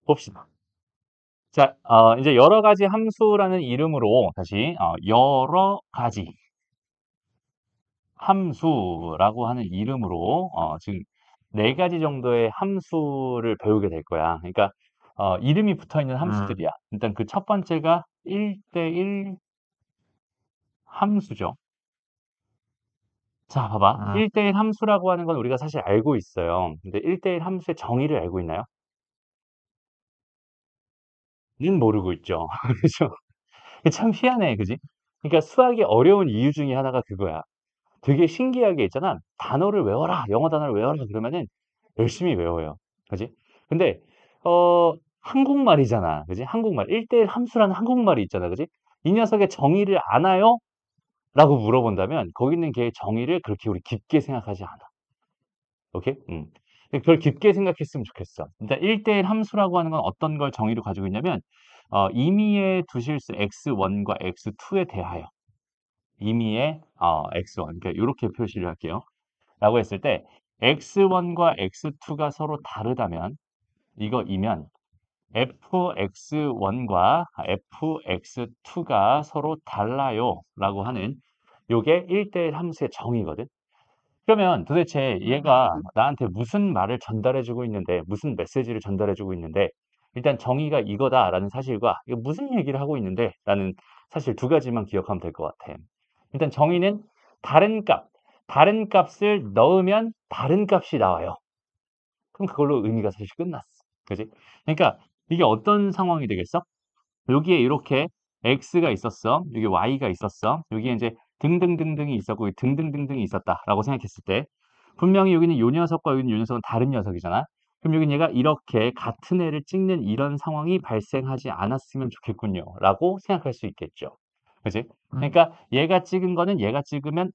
봅시다. 자, 이제 여러 가지 함수라는 이름으로 다시 여러 가지 함수라고 하는 이름으로 지금 네 가지 정도의 함수를 배우게 될 거야. 그러니까 이름이 붙어 있는 함수들이야. 일단 그 첫 번째가 1대1 함수죠. 자, 봐봐. 1대1 함수라고 하는 건 우리가 사실 알고 있어요. 근데 1대1 함수의 정의를 알고 있나요? 는 모르고 있죠. 그죠? 참 희한해, 그지? 그러니까 수학이 어려운 이유 중에 하나가 그거야. 되게 신기하게 있잖아. 단어를 외워라. 영어 단어를 외워라. 그러면은 열심히 외워요. 그지? 근데 한국말이잖아. 그지? 한국말. 1대1 함수라는 한국말이 있잖아. 그지? 이 녀석의 정의를 아나요? 라고 물어본다면 거기 있는 걔의 정의를 그렇게 우리 깊게 생각하지 않아. 오케이? 그걸 깊게 생각했으면 좋겠어. 일단 1대1 함수라고 하는 건 어떤 걸 정의로 가지고 있냐면 임의의 두실수 x1과 x2에 대하여 임의의 x1 그러니까 이렇게 표시를 할게요. 라고 했을 때 x1과 x2가 서로 다르다면 이거이면 fx1과 fx2가 서로 달라요 라고 하는 요게 1대1 함수의 정의거든. 그러면 도대체 얘가 나한테 무슨 말을 전달해주고 있는데 무슨 메시지를 전달해주고 있는데 일단 정의가 이거다라는 사실과 이거 무슨 얘기를 하고 있는데 라는 사실 두 가지만 기억하면 될 것 같아. 일단 정의는 다른 값, 다른 값을 넣으면 다른 값이 나와요. 그럼 그걸로 의미가 사실 끝났어. 그지? 그러니까 이게 어떤 상황이 되겠어? 여기에 이렇게 x가 있었어. 여기 y가 있었어. 여기에 이제 등등등등이 있었고 등등등등이 있었다라고 생각했을 때 분명히 여기는 요 녀석과 여기는 요 녀석은 다른 녀석이잖아. 그럼 여기는 얘가 이렇게 같은 애를 찍는 이런 상황이 발생하지 않았으면 좋겠군요. 라고 생각할 수 있겠죠. 그지? 그러니까 얘가 찍은 거는 얘가 찍으면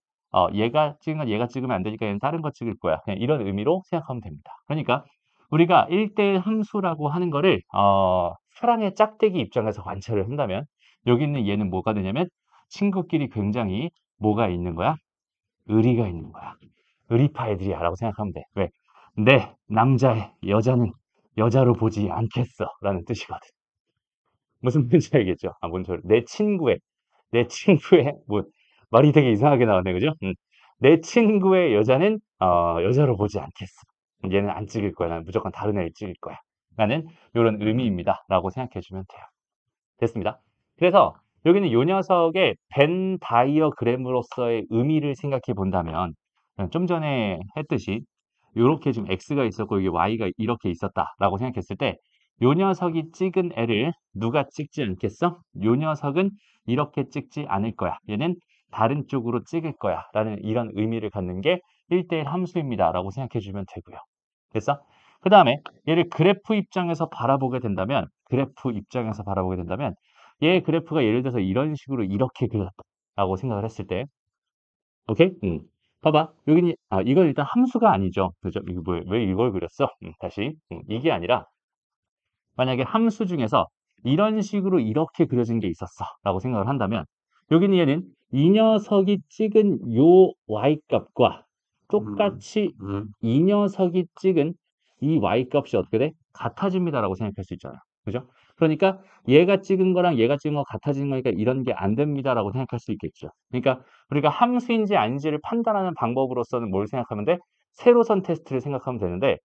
얘가 찍은 건 얘가 찍으면 안 되니까 얘는 다른 거 찍을 거야. 그냥 이런 의미로 생각하면 됩니다. 그러니까 우리가 1대1 함수라고 하는 거를 사랑의 짝대기 입장에서 관찰을 한다면 여기 있는 얘는 뭐가 되냐면 친구끼리 굉장히 뭐가 있는 거야? 의리가 있는 거야. 의리파 애들이야 라고 생각하면 돼. 왜? 내 남자의 여자는 여자로 보지 않겠어 라는 뜻이거든. 무슨 말인지 알겠죠? 뭔 소리. 내 친구의 뭐 말이 되게 이상하게 나왔네. 그죠? 내 친구의 여자는 여자로 보지 않겠어. 얘는 안 찍을 거야. 나는 무조건 다른 애를 찍을 거야. 라는 이런 의미입니다. 라고 생각해 주면 돼요. 됐습니다. 그래서 여기는 요 녀석의 벤 다이어그램으로서의 의미를 생각해 본다면 좀 전에 했듯이 이렇게 지금 x가 있었고 여기 y가 이렇게 있었다라고 생각했을 때 요 녀석이 찍은 애를 누가 찍지 않겠어? 요 녀석은 이렇게 찍지 않을 거야. 얘는 다른 쪽으로 찍을 거야. 라는 이런 의미를 갖는 게 1대1 함수입니다. 라고 생각해 주면 되고요. 됐어? 그 다음에 얘를 그래프 입장에서 바라보게 된다면 얘 그래프가 예를 들어서 이런 식으로 이렇게 그렸다라고 생각을 했을 때 오케이? 봐봐. 여기는 이건 일단 함수가 아니죠. 그죠? 이거 왜 이걸 그렸어? 다시. 이게 아니라 만약에 함수 중에서 이런 식으로 이렇게 그려진 게 있었어. 라고 생각을 한다면 여기는 얘는 이 녀석이 찍은 요 y값과 똑같이 이 녀석이 찍은 이 y값이 어떻게 돼? 같아집니다. 라고 생각할 수 있잖아. 그죠? 그러니까 얘가 찍은 거랑 얘가 찍은 거 같아지는 거니까 이런 게 안 됩니다. 라고 생각할 수 있겠죠. 그러니까 우리가 함수인지 아닌지를 판단하는 방법으로서는 뭘 생각하면 돼? 세로선 테스트를 생각하면 되는데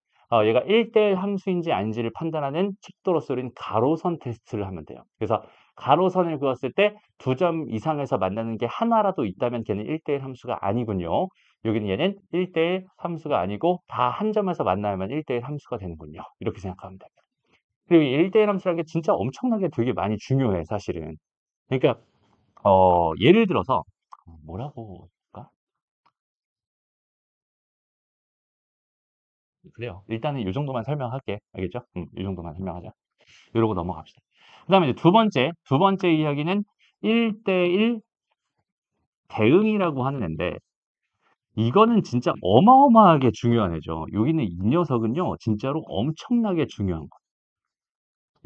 얘가 1대1 함수인지 아닌지를 판단하는 척도로서 우리는 가로선 테스트를 하면 돼요. 그래서 가로선을 그었을 때 2점 이상에서 만나는 게 하나라도 있다면 걔는 1대1 함수가 아니군요. 여기는 얘는 1대1 함수가 아니고 다 한 점에서 만나야만 1대1 함수가 되는군요. 이렇게 생각하면 됩니다. 그리고 이 1대1 함수라는 게 진짜 엄청나게 되게 많이 중요해, 사실은. 그러니까 예를 들어서 뭐라고 할까? 그래요. 일단은 이 정도만 설명할게. 알겠죠? 이 정도만 설명하자. 이러고 넘어갑시다. 그 다음에 이제 두 번째 이야기는 1대1 대응이라고 하는 앤데, 이거는 진짜 어마어마하게 중요한 애죠. 여기는 이 녀석은요, 진짜로 엄청나게 중요한 거.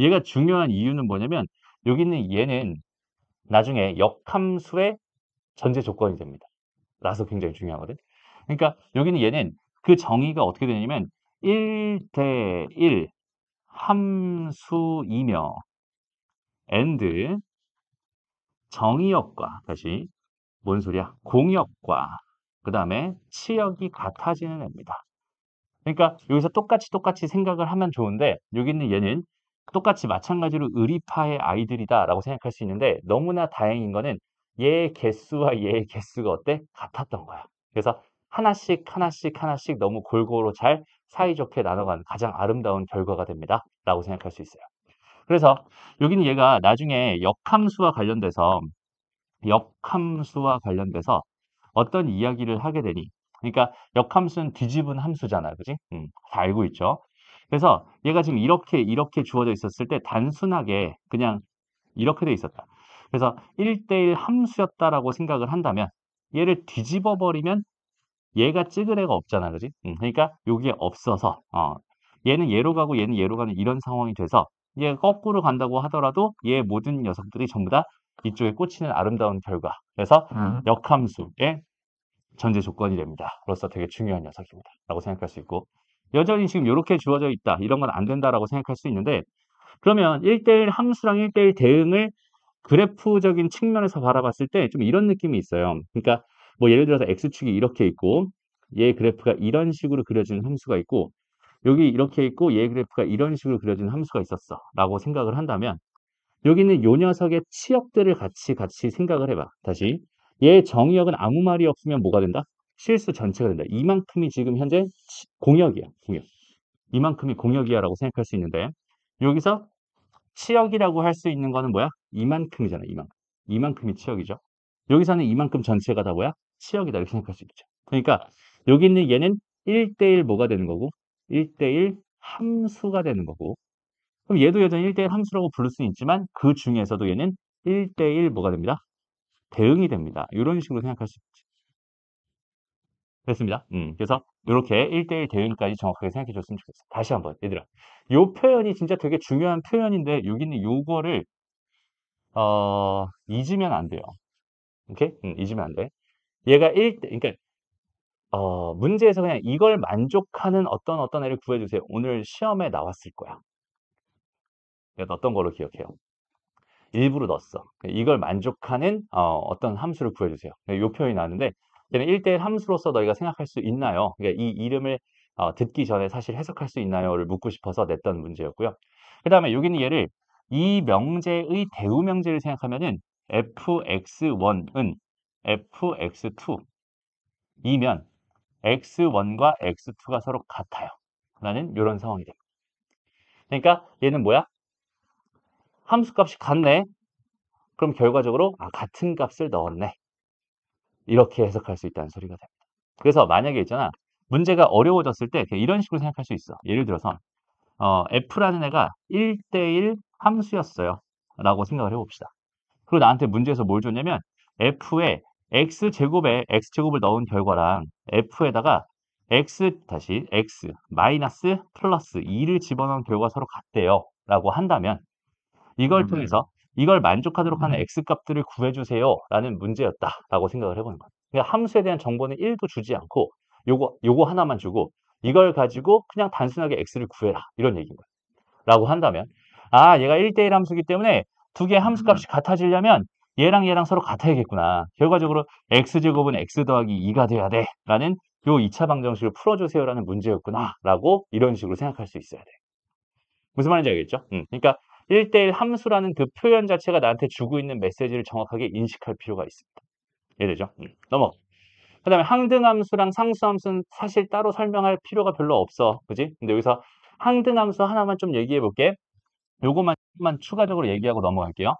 얘가 중요한 이유는 뭐냐면, 여기는 얘는 나중에 역함수의 전제 조건이 됩니다. 라서 굉장히 중요하거든. 그러니까 여기는 얘는 그 정의가 어떻게 되냐면, 1대1 함수이며 and 정의역과 다시 뭔 소리야? 공역과 그 다음에 치역이 같아지는 애입니다. 그러니까 여기서 똑같이 생각을 하면 좋은데 여기 있는 얘는 똑같이 마찬가지로 의리파의 아이들이다라고 생각할 수 있는데 너무나 다행인 거는 얘의 개수와 얘의 개수가 어때? 같았던 거야. 그래서 하나씩 너무 골고루 잘 사이좋게 나눠가는 가장 아름다운 결과가 됩니다. 라고 생각할 수 있어요. 그래서 여기는 얘가 나중에 역함수와 관련돼서 어떤 이야기를 하게 되니 그러니까 역함수는 뒤집은 함수잖아요. 그지? 다 알고 있죠. 그래서 얘가 지금 이렇게 주어져 있었을 때 단순하게 그냥 이렇게 돼 있었다. 그래서 1대1 함수였다라고 생각을 한다면 얘를 뒤집어 버리면 얘가 찍을 애가 없잖아. 그지? 그러니까 요게 없어서 얘는 얘로 가고 얘는 얘로 가는 이런 상황이 돼서 얘가 거꾸로 간다고 하더라도 얘 모든 녀석들이 전부 다 이쪽에 꽂히는 아름다운 결과. 그래서 역함수의 전제 조건이 됩니다. 그로서 되게 중요한 녀석입니다. 라고 생각할 수 있고 여전히 지금 이렇게 주어져 있다. 이런 건 안 된다라고 생각할 수 있는데 그러면 1대1 함수랑 1대1 대응을 그래프적인 측면에서 바라봤을 때 좀 이런 느낌이 있어요. 그러니까 뭐 예를 들어서 x축이 이렇게 있고 얘 그래프가 이런 식으로 그려지는 함수가 있고 여기 이렇게 있고 얘 그래프가 이런 식으로 그려지는 함수가 있었어 라고 생각을 한다면 여기는 요 녀석의 치역들을 같이 생각을 해봐. 다시 얘 정의역은 아무 말이 없으면 뭐가 된다? 실수 전체가 된다. 이만큼이 지금 현재 공역이야. 공역. 이만큼이 공역이야 라고 생각할 수 있는데 여기서 치역이라고 할 수 있는 거는 뭐야? 이만큼이잖아. 이만큼. 이만큼이 치역이죠. 여기서는 이만큼 전체가 다 뭐야? 치역이다 이렇게 생각할 수 있죠. 그러니까 여기 있는 얘는 1대1 뭐가 되는 거고 1대1 함수가 되는 거고 그럼 얘도 여전히 1대1 함수라고 부를 수는 있지만 그 중에서도 얘는 1대1 뭐가 됩니다? 대응이 됩니다. 이런 식으로 생각할 수 있죠. 됐습니다. 그래서 이렇게 1대1 대응까지 정확하게 생각해 줬으면 좋겠어. 다시 한번 얘들아. 요 표현이 진짜 되게 중요한 표현인데 여기는 요거를 잊으면 안 돼요. 오케이? 잊으면 안 돼. 얘가 그러니까 문제에서 그냥 이걸 만족하는 어떤 애를 구해주세요. 오늘 시험에 나왔을 거야. 내가 어떤 걸로 기억해요? 일부러 넣었어. 이걸 만족하는 어떤 함수를 구해주세요. 이 표현이 나왔는데 얘는 1대1 함수로서 너희가 생각할 수 있나요? 그러니까 이 이름을 듣기 전에 사실 해석할 수 있나요?를 묻고 싶어서 냈던 문제였고요. 그 다음에 여기는 얘를 이 명제의 대우 명제를 생각하면은 fx1은 fx2이면 x1과 x2가 서로 같아요. 라는 이런 상황이 됩니다. 그러니까 얘는 뭐야? 함수값이 같네. 그럼 결과적으로 같은 값을 넣었네. 이렇게 해석할 수 있다는 소리가 됩니다. 그래서 만약에 있잖아. 문제가 어려워졌을 때 이런 식으로 생각할 수 있어. 예를 들어서 f라는 애가 1대1 함수였어요. 라고 생각을 해봅시다. 그리고 나한테 문제에서 뭘 줬냐면 f에 x제곱을 넣은 결과랑 f에다가 x 마이너스 플러스 2를 집어넣은 결과 서로 같대요. 라고 한다면 이걸 통해서 이걸 만족하도록 하는 x값들을 구해주세요 라는 문제였다라고 생각을 해보는 거예요. 그러니까 함수에 대한 정보는 1도 주지 않고 요거 하나만 주고 이걸 가지고 그냥 단순하게 x를 구해라 이런 얘기인 거예요. 라고 한다면 얘가 1대1 함수기 때문에 두 개의 함수값이 같아지려면 얘랑 서로 같아야겠구나. 결과적으로 x제곱은 x 더하기 2가 돼야 돼 라는 요 2차 방정식을 풀어주세요 라는 문제였구나 라고 이런 식으로 생각할 수 있어야 돼. 무슨 말인지 알겠죠? 그러니까 1대1 함수라는 그 표현 자체가 나한테 주고 있는 메시지를 정확하게 인식할 필요가 있습니다. 이해되죠? 넘어. 그 다음에 항등함수랑 상수함수는 사실 따로 설명할 필요가 별로 없어. 그지? 근데 여기서 항등함수 하나만 좀 얘기해 볼게. 요거만 추가적으로 얘기하고 넘어갈게요.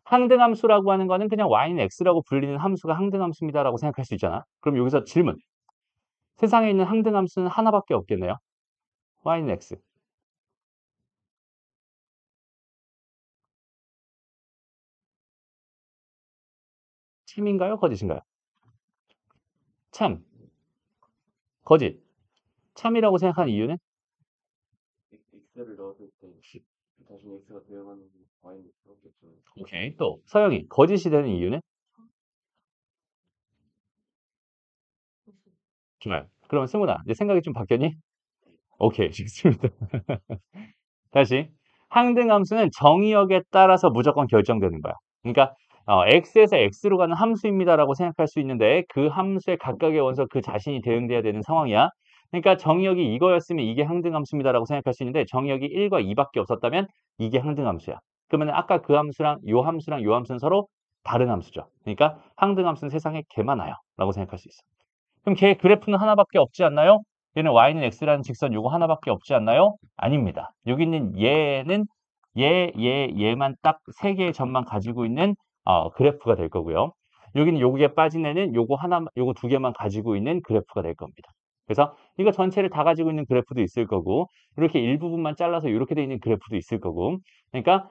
항등함수라고 하는 거는 그냥 y는 x라고 불리는 함수가 항등함수입니다라고 생각할 수 있잖아. 그럼 여기서 질문. 세상에 있는 항등함수는 하나밖에 없겠네요. y는 x. 참인가요? 거짓인가요? 참. 거짓. 참이라고 생각하는 이유는? x를 넣었을 때 나중에 x가 되어가는 y는 그렇겠죠. 오케이. 또 서영이 거짓이 되는 이유는? 좋아요. 그러면 승훈아 이제 생각이 좀 바뀌었니? 오케이. 좋습니다. 다시. 항등함수는 정의역에 따라서 무조건 결정되는 거야. 그러니까 x에서 x로 가는 함수입니다라고 생각할 수 있는데 그 함수의 각각의 원소 그 자신이 대응돼야 되는 상황이야. 그러니까 정의역이 이거였으면 이게 항등함수입니다라고 생각할 수 있는데 정의역이 1과 2밖에 없었다면 이게 항등함수야. 그러면 아까 그 함수랑 요 함수랑 요 함수는 서로 다른 함수죠. 그러니까 항등함수는 세상에 개 많아요. 라고 생각할 수 있어. 그럼 걔 그래프는 하나밖에 없지 않나요? 얘는 y는 x라는 직선 요거 하나밖에 없지 않나요? 아닙니다. 여기 있는 얘는 얘만 딱 세 개의 점만 가지고 있는 그래프가 될 거고요. 여기는 요게 빠진 애는 요거 하나, 요거 두 개만 가지고 있는 그래프가 될 겁니다. 그래서 이거 전체를 다 가지고 있는 그래프도 있을 거고 이렇게 일부분만 잘라서 이렇게 돼 있는 그래프도 있을 거고 그러니까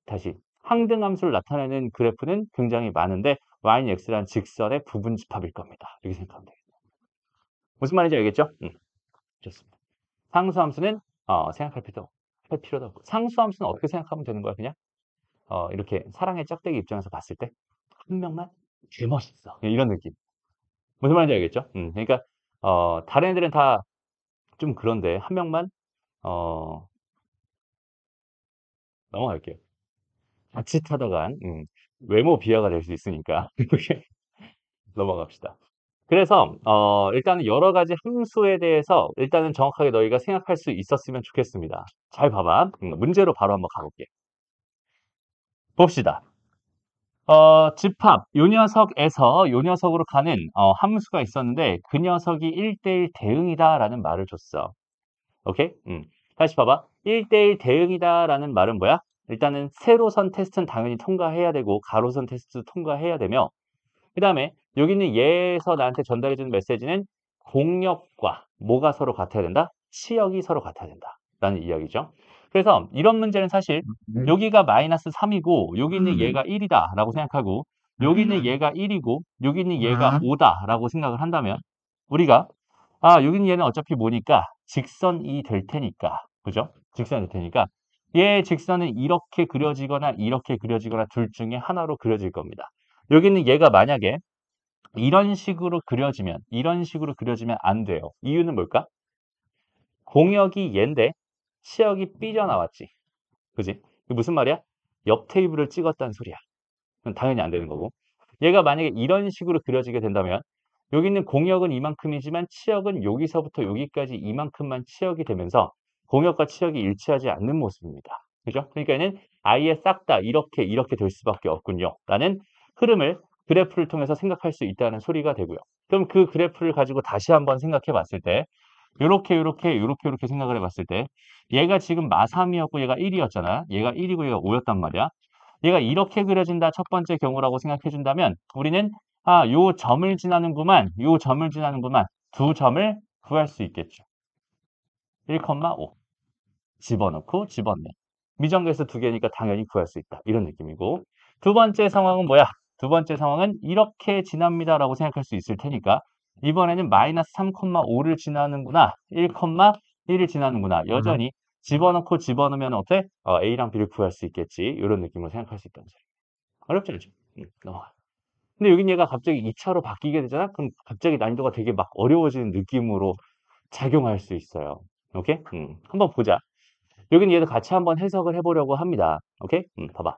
다시 항등함수를 나타내는 그래프는 굉장히 많은데 y는 x라는 직선의 부분집합일 겁니다. 이렇게 생각하면 돼요. 무슨 말인지 알겠죠? 좋습니다. 상수함수는 할 필요도 없고 상수함수는 어떻게 생각하면 되는 거야 그냥 이렇게 사랑의 짝대기 입장에서 봤을 때 한 명만 개멋있어 이런 느낌 무슨 말인지 알겠죠? 그러니까 다른 애들은 다 좀 그런데 한 명만 어, 넘어갈게요. 자칫하다간 외모 비하가 될 수 있으니까 이렇게 넘어갑시다. 그래서 일단은 여러 가지 함수에 대해서 일단은 정확하게 너희가 생각할 수 있었으면 좋겠습니다. 잘 봐봐. 문제로 바로 한번 가볼게. 봅시다. 집합, 요 녀석에서 요 녀석으로 가는 함수가 있었는데 그 녀석이 1대1 대응이다라는 말을 줬어. 오케이? 다시 봐봐. 1대1 대응이다라는 말은 뭐야? 일단은 세로선 테스트는 당연히 통과해야 되고 가로선 테스트도 통과해야 되며 그 다음에 여기 있는 얘에서 나한테 전달해주는 메시지는 공역과 뭐가 서로 같아야 된다? 치역이 서로 같아야 된다. 라는 이야기죠. 그래서 이런 문제는 사실 여기가 마이너스 3이고 여기 있는 얘가 1이다 라고 생각하고 여기 있는 얘가 1이고 여기 있는 얘가 5다 라고 생각을 한다면 우리가 여기 있는 얘는 어차피 뭐니까 직선이 될 테니까 그죠? 직선이 될 테니까 얘 직선은 이렇게 그려지거나 이렇게 그려지거나 둘 중에 하나로 그려질 겁니다. 여기는 얘가 만약에 이런 식으로 그려지면 안 돼요. 이유는 뭘까? 공역이 얘인데 치역이 삐져나왔지. 그지? 이게 무슨 말이야? 옆 테이블을 찍었다는 소리야. 그건 당연히 안 되는 거고. 얘가 만약에 이런 식으로 그려지게 된다면 여기 있는 공역은 이만큼이지만 치역은 여기서부터 여기까지 이만큼만 치역이 되면서 공역과 치역이 일치하지 않는 모습입니다. 그죠? 그러니까 얘는 아예 싹 다 이렇게 될 수밖에 없군요. 라는 흐름을 그래프를 통해서 생각할 수 있다는 소리가 되고요. 그럼 그 그래프를 가지고 다시 한번 생각해 봤을 때 요렇게 생각을 해 봤을 때 얘가 지금 마3이었고 얘가 1이었잖아. 얘가 1이고 얘가 5였단 말이야. 얘가 이렇게 그려진다 첫 번째 경우라고 생각해 준다면 우리는 요 점을 지나는구만 두 점을 구할 수 있겠죠. 1,5 집어넣고 집어넣네. 미정계수 두 개니까 당연히 구할 수 있다. 이런 느낌이고 두 번째 상황은 뭐야? 두 번째 상황은 이렇게 지납니다라고 생각할 수 있을 테니까 이번에는 마이너스 3,5를 지나는구나 1,1을 지나는구나 여전히 집어넣고 집어넣으면 어때? A랑 B를 구할 수 있겠지. 이런 느낌으로 생각할 수 있다는 소리. 어렵지 않죠? 넘어가. 근데 여긴 얘가 갑자기 2차로 바뀌게 되잖아? 그럼 갑자기 난이도가 되게 막 어려워지는 느낌으로 작용할 수 있어요. 오케이? 한번 보자. 여기는 얘도 같이 한번 해석을 해보려고 합니다. 오케이? 봐봐.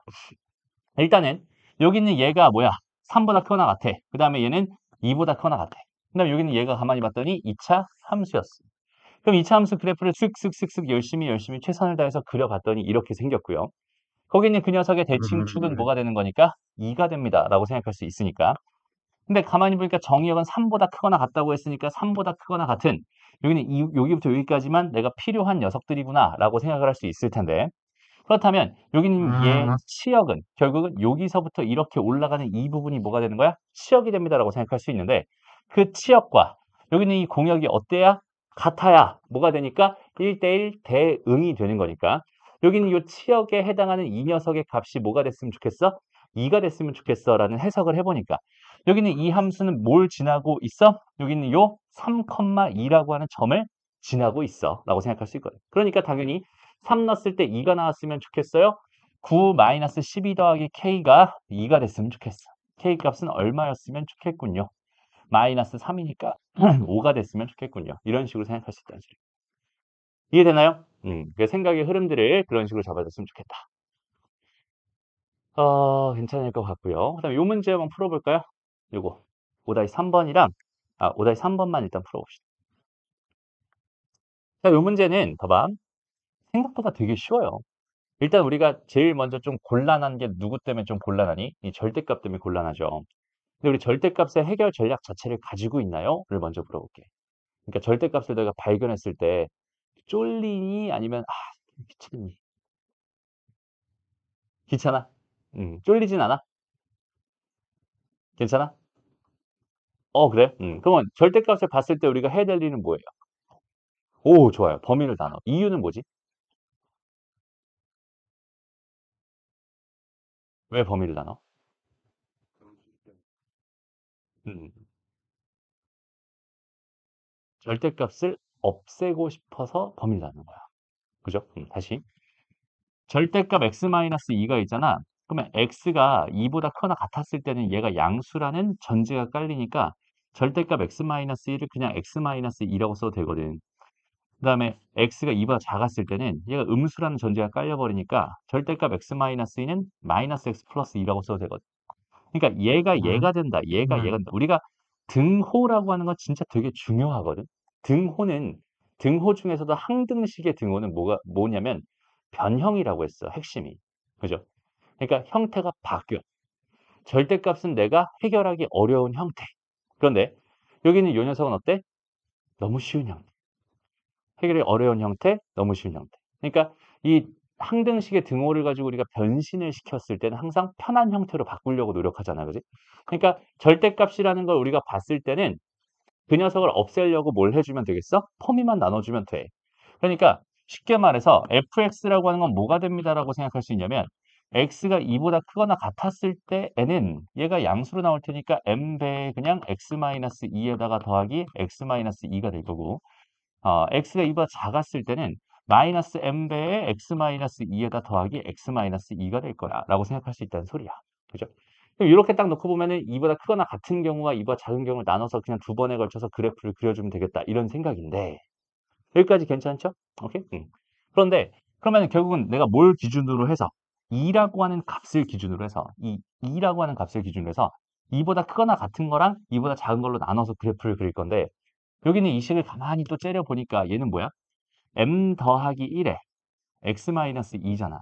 일단은 여기 있는 얘가 뭐야? 3보다 크거나 같아. 그 다음에 얘는 2보다 크거나 같아. 그 다음에 여기 있는 얘가 가만히 봤더니 2차 함수였어. 그럼 2차 함수 그래프를 쓱쓱쓱쓱 열심히 최선을 다해서 그려봤더니 이렇게 생겼고요. 거기 있는 그 녀석의 대칭축은 뭐가 되는 거니까 2가 됩니다. 라고 생각할 수 있으니까. 근데 가만히 보니까 정의역은 3보다 크거나 같다고 했으니까 3보다 크거나 같은 여기는 여기부터 여기까지만 내가 필요한 녀석들이구나 라고 생각을 할 수 있을 텐데 그렇다면 여기는 얘 치역은 결국은 여기서부터 이렇게 올라가는 이 부분이 뭐가 되는 거야? 치역이 됩니다 라고 생각할 수 있는데 그 치역과 여기는 이 공역이 어때야? 같아야 뭐가 되니까 1대1 대응이 되는 거니까 여기는 이 치역에 해당하는 이 녀석의 값이 뭐가 됐으면 좋겠어? 2가 됐으면 좋겠어 라는 해석을 해보니까 여기는 이 함수는 뭘 지나고 있어? 여기는 요 3,2라고 하는 점을 지나고 있어 라고 생각할 수 있거든. 그러니까 당연히 3 넣었을 때 2가 나왔으면 좋겠어요. 9-12 더하기 k가 2가 됐으면 좋겠어. k 값은 얼마였으면 좋겠군요. 마이너스 3이니까 5가 됐으면 좋겠군요. 이런 식으로 생각할 수 있다는 소리. 이해되나요? 그 생각의 흐름들을 그런 식으로 잡아줬으면 좋겠다. 괜찮을 것 같고요. 그 다음에 요 문제 한번 풀어볼까요? 요거 5-3번이랑 5-3번만 일단 풀어봅시다. 자, 요 문제는 봐봐. 생각보다 되게 쉬워요. 일단 우리가 제일 먼저 좀 곤란한 게 누구 때문에 좀 곤란하니? 이 절대값 때문에 곤란하죠. 근데 우리 절대값의 해결 전략 자체를 가지고 있나요? 를 먼저 물어볼게. 그러니까 절대값을 내가 발견했을 때 쫄리니 아니면 귀찮니? 귀찮아? 쫄리진 않아? 괜찮아? 그래? 그러면 절대값을 봤을 때 우리가 해야 될 일은 뭐예요? 오, 좋아요. 범위를 나눠. 이유는 뭐지? 왜 범위를 나눠? 음, 절대값을 없애고 싶어서 범위를 나누는 거야. 그죠? 다시. 절대값 x-2가 있잖아. 그러면 x가 2보다 크거나 같았을 때는 얘가 양수라는 전제가 깔리니까 절대값 x-1을 그냥 x-2라고 써도 되거든. 그 다음에 x가 2보다 작았을 때는 얘가 음수라는 전제가 깔려버리니까 절대값 x-2는 마이너스 x 플러스 2라고 써도 되거든. 그러니까 얘가 된다. 얘가 된다. 우리가 등호라고 하는 건 진짜 되게 중요하거든. 등호는 등호 중에서도 항등식의 등호는 뭐냐면 변형이라고 했어. 핵심이. 그죠? 그러니까 형태가 바뀌어. 절대값은 내가 해결하기 어려운 형태. 그런데 여기는 요 녀석은 어때? 너무 쉬운 형태. 해결이 어려운 형태, 너무 쉬운 형태. 그러니까 이 항등식의 등호를 가지고 우리가 변신을 시켰을 때는 항상 편한 형태로 바꾸려고 노력하잖아. 그지? 그러니까 절대값이라는 걸 우리가 봤을 때는 그 녀석을 없애려고 뭘 해주면 되겠어? 범위만 나눠주면 돼. 그러니까 쉽게 말해서 fx라고 하는 건 뭐가 됩니다라고 생각할 수 있냐면 x가 2보다 크거나 같았을 때에는 얘가 양수로 나올 테니까 m배에 그냥 x-2에다가 더하기 x-2가 될 거고 x가 2보다 작았을 때는 마이너스 m배의 x-2에다 더하기 x-2가 될 거야 라고 생각할 수 있다는 소리야. 그죠? 그럼 이렇게 딱 놓고 보면은 2보다 크거나 같은 경우와 2보다 작은 경우를 나눠서 그냥 두 번에 걸쳐서 그래프를 그려주면 되겠다 이런 생각인데 여기까지 괜찮죠? 오케이? 그런데 그러면 결국은 내가 뭘 기준으로 해서 2라고 하는 값을 기준으로 해서 이 2라고 하는 값을 기준으로 해서 2보다 크거나 같은 거랑 2보다 작은 걸로 나눠서 그래프를 그릴 건데 여기는 이 식을 가만히 또 째려 보니까 얘는 뭐야? m 더하기 1에 x-2잖아.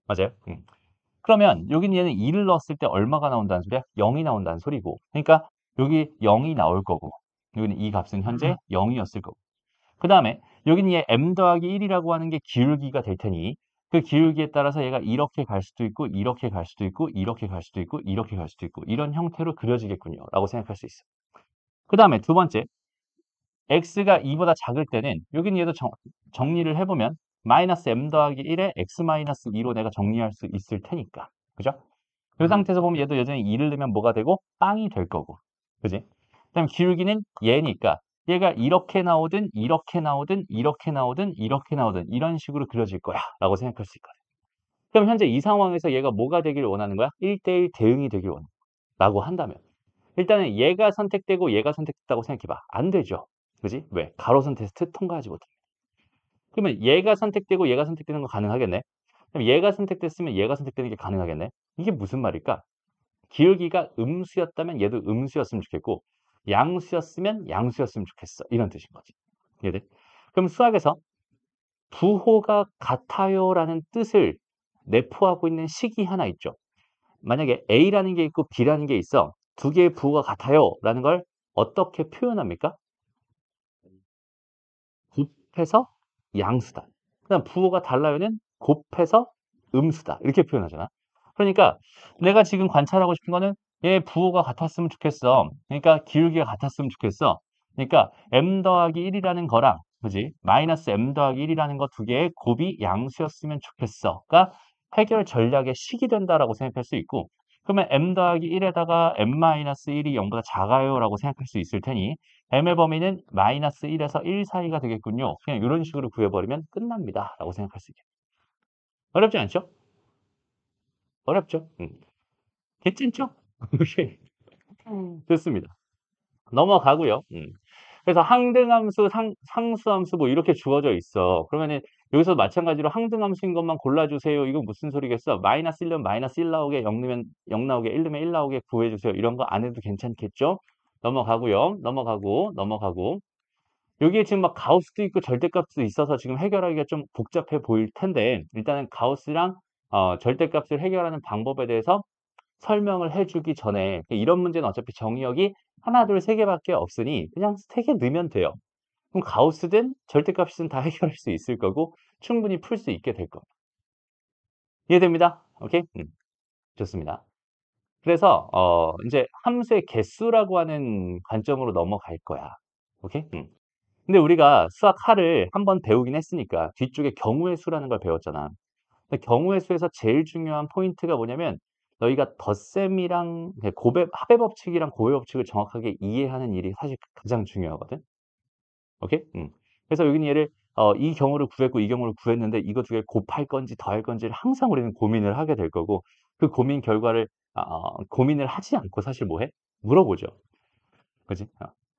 맞아요? 그러면 여기는 얘는 2를 넣었을 때 얼마가 나온다는 소리야? 0이 나온다는 소리고. 그러니까 여기 0이 나올 거고. 여기는 이 값은 현재 0이었을 거고. 그 다음에 여기는 얘 m 더하기 1이라고 하는 게 기울기가 될 테니 그 기울기에 따라서 얘가 이렇게 갈 수도 있고 이렇게 갈 수도 있고 이렇게 갈 수도 있고 이렇게 갈 수도 있고 이런 형태로 그려지겠군요. 라고 생각할 수 있어. 그 다음에 두 번째 x가 2보다 작을 때는 여기는 얘도 정리를 해보면 마이너스 m 더하기 1에 x 마이너스 2로 내가 정리할 수 있을 테니까. 그죠? 그 상태에서 보면 얘도 여전히 2를 넣으면 뭐가 되고 빵이 될 거고. 그지? 그다음 기울기는 얘니까 얘가 이렇게 나오든 이렇게 나오든 이렇게 나오든 이렇게 나오든 이런 식으로 그려질 거야 라고 생각할 수 있거든. 그럼 현재 이 상황에서 얘가 뭐가 되기를 원하는 거야? 1대1 대응이 되기를 원해. 라고 한다면 일단은 얘가 선택되고 얘가 선택됐다고 생각해봐. 안 되죠. 그지? 왜? 가로선 테스트 통과하지 못해. 그러면 얘가 선택되고 얘가 선택되는 거 가능하겠네? 그럼 얘가 선택됐으면 얘가 선택되는 게 가능하겠네? 이게 무슨 말일까? 기울기가 음수였다면 얘도 음수였으면 좋겠고 양수였으면 양수였으면 좋겠어. 이런 뜻인 거지. 이해돼? 그럼 수학에서 부호가 같아요라는 뜻을 내포하고 있는 식이 하나 있죠. 만약에 A라는 게 있고 B라는 게 있어. 두 개의 부호가 같아요라는 걸 어떻게 표현합니까? 곱해서 양수다. 그다음 부호가 달라요는 곱해서 음수다. 이렇게 표현하잖아. 그러니까 내가 지금 관찰하고 싶은 거는 얘 부호가 같았으면 좋겠어. 그러니까 기울기가 같았으면 좋겠어. 그러니까 m 더하기 1이라는 거랑 그지? 마이너스 m 더하기 1이라는 거 두 개의 곱이 양수였으면 좋겠어.가 해결 전략의 식이 된다라고 생각할 수 있고 그러면 m 더하기 1에다가 m-1이 0보다 작아요라고 생각할 수 있을 테니 m의 범위는 마이너스 1에서 1 사이가 되겠군요. 그냥 이런 식으로 구해버리면 끝납니다. 라고 생각할 수 있겠죠. 어렵지 않죠? 어렵죠? 괜찮죠? 오케이. 좋습니다. 넘어가고요. 그래서 항등함수, 상수함수 뭐 이렇게 주어져 있어. 그러면은 여기서 마찬가지로 항등함수인 것만 골라주세요. 이거 무슨 소리겠어? 마이너스 1면 마이너스 1 나오게, 0 넣으면 0 나오게, 1 넣으면 1 나오게 구해주세요. 이런 거 안 해도 괜찮겠죠? 넘어가고요. 넘어가고. 여기에 지금 막 가우스도 있고 절대값도 있어서 지금 해결하기가 좀 복잡해 보일 텐데 일단은 가우스랑 절대값을 해결하는 방법에 대해서 설명을 해주기 전에 이런 문제는 어차피 정의역이 하나, 둘, 세 개밖에 없으니 그냥 세 개 넣으면 돼요. 그럼 가우스든 절대값이든 다 해결할 수 있을 거고 충분히 풀 수 있게 될 거예요. 이해됩니다? 오케이? 좋습니다. 그래서 이제 함수의 개수라고 하는 관점으로 넘어갈 거야. 오케이? 근데 우리가 수학 하를 한번 배우긴 했으니까 뒤쪽에 경우의 수라는 걸 배웠잖아. 근데 경우의 수에서 제일 중요한 포인트가 뭐냐면 너희가 덧셈이랑 합의 법칙이랑 고의 법칙을 정확하게 이해하는 일이 사실 가장 중요하거든. 오케이? 그래서 여기는 얘를 이 경우를 구했고 이 경우를 구했는데 이거 두 개 곱할 건지 더할 건지를 항상 우리는 고민을 하게 될 거고 그 고민 결과를 고민을 하지 않고 사실 뭐 해? 물어보죠. 그지?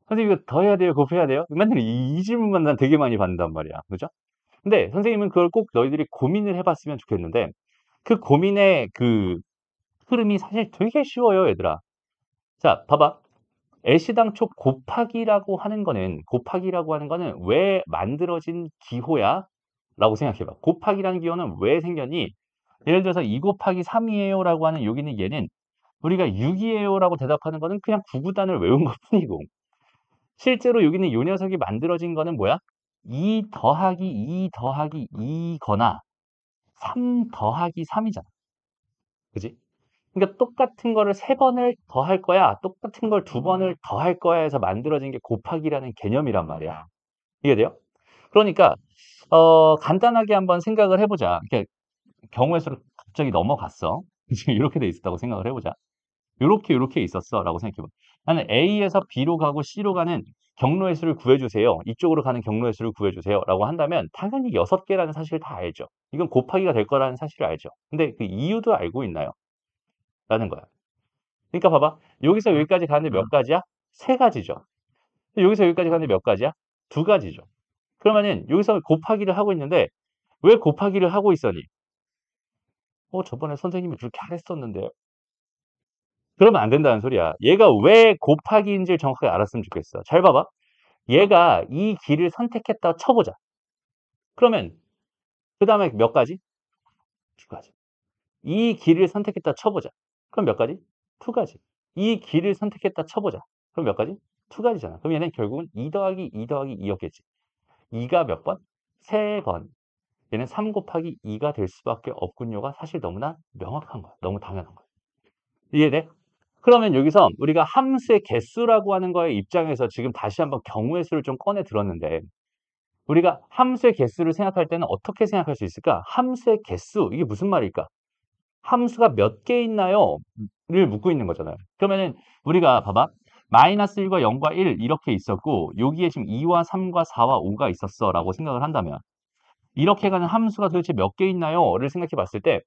선생님 이거 더해야 돼요? 곱해야 돼요? 맨날 이 질문만 난 되게 많이 받는단 말이야. 그죠? 근데 선생님은 그걸 꼭 너희들이 고민을 해봤으면 좋겠는데 그 고민의 그 흐름이 사실 되게 쉬워요, 얘들아. 자, 봐봐. 애시당초 곱하기라고 하는 거는 왜 만들어진 기호야? 라고 생각해봐. 곱하기라는 기호는 왜 생겼니? 예를 들어서 2 곱하기 3이에요 라고 하는 여기는 얘는 우리가 6이에요 라고 대답하는 거는 그냥 구구단을 외운 것 뿐이고 실제로 여기는 요 녀석이 만들어진 거는 뭐야? 2 더하기 2 더하기 2거나 3 더하기 3이잖아. 그지? 그러니까 똑같은 거를 3번을 더할 거야. 똑같은 걸 2번을 더할 거야 해서 만들어진 게 곱하기라는 개념이란 말이야. 이해돼요? 그러니까 간단하게 한번 생각을 해보자. 이렇게 경우의 수를 갑자기 넘어갔어. 지금 이렇게 돼 있었다고 생각을 해보자. 요렇게 있었어 라고 생각해봐. 나는 A에서 B로 가고 C로 가는 경로의 수를 구해주세요. 이쪽으로 가는 경로의 수를 구해주세요. 라고 한다면 당연히 6개라는 사실을 다 알죠. 이건 곱하기가 될 거라는 사실을 알죠. 근데 그 이유도 알고 있나요? 라는 거야. 그러니까 봐봐. 여기서 여기까지 가는데 몇 가지야? 3가지죠. 여기서 여기까지 가는데 몇 가지야? 2가지죠. 그러면은 여기서 곱하기를 하고 있는데 왜 곱하기를 하고 있었니? 저번에 선생님이 그렇게 하랬었는데요. 그러면 안 된다는 소리야. 얘가 왜 곱하기인지를 정확하게 알았으면 좋겠어. 잘 봐봐. 얘가 이 길을 선택했다고 쳐보자. 그러면 그 다음에 몇 가지? 2가지. 이 길을 선택했다 쳐보자. 그럼 몇 가지? 2가지. 이 길을 선택했다 쳐보자. 그럼 몇 가지? 2가지잖아. 그럼 얘는 결국은 2 더하기 2 더하기 2였겠지. 2가 몇 번? 3번. 얘는 3 곱하기 2가 될 수밖에 없군요가 사실 너무나 명확한 거야. 너무 당연한 거야. 이해돼? 그러면 여기서 우리가 함수의 개수라고 하는 거의 입장에서 지금 다시 한번 경우의 수를 좀 꺼내 들었는데 우리가 함수의 개수를 생각할 때는 어떻게 생각할 수 있을까? 함수의 개수, 이게 무슨 말일까? 함수가 몇 개 있나요? 를 묻고 있는 거잖아요. 그러면은 우리가 봐봐. 마이너스 1과 0과 1 이렇게 있었고 여기에 지금 2와 3과 4와 5가 있었어 라고 생각을 한다면 이렇게 가는 함수가 도대체 몇 개 있나요? 를 생각해 봤을 때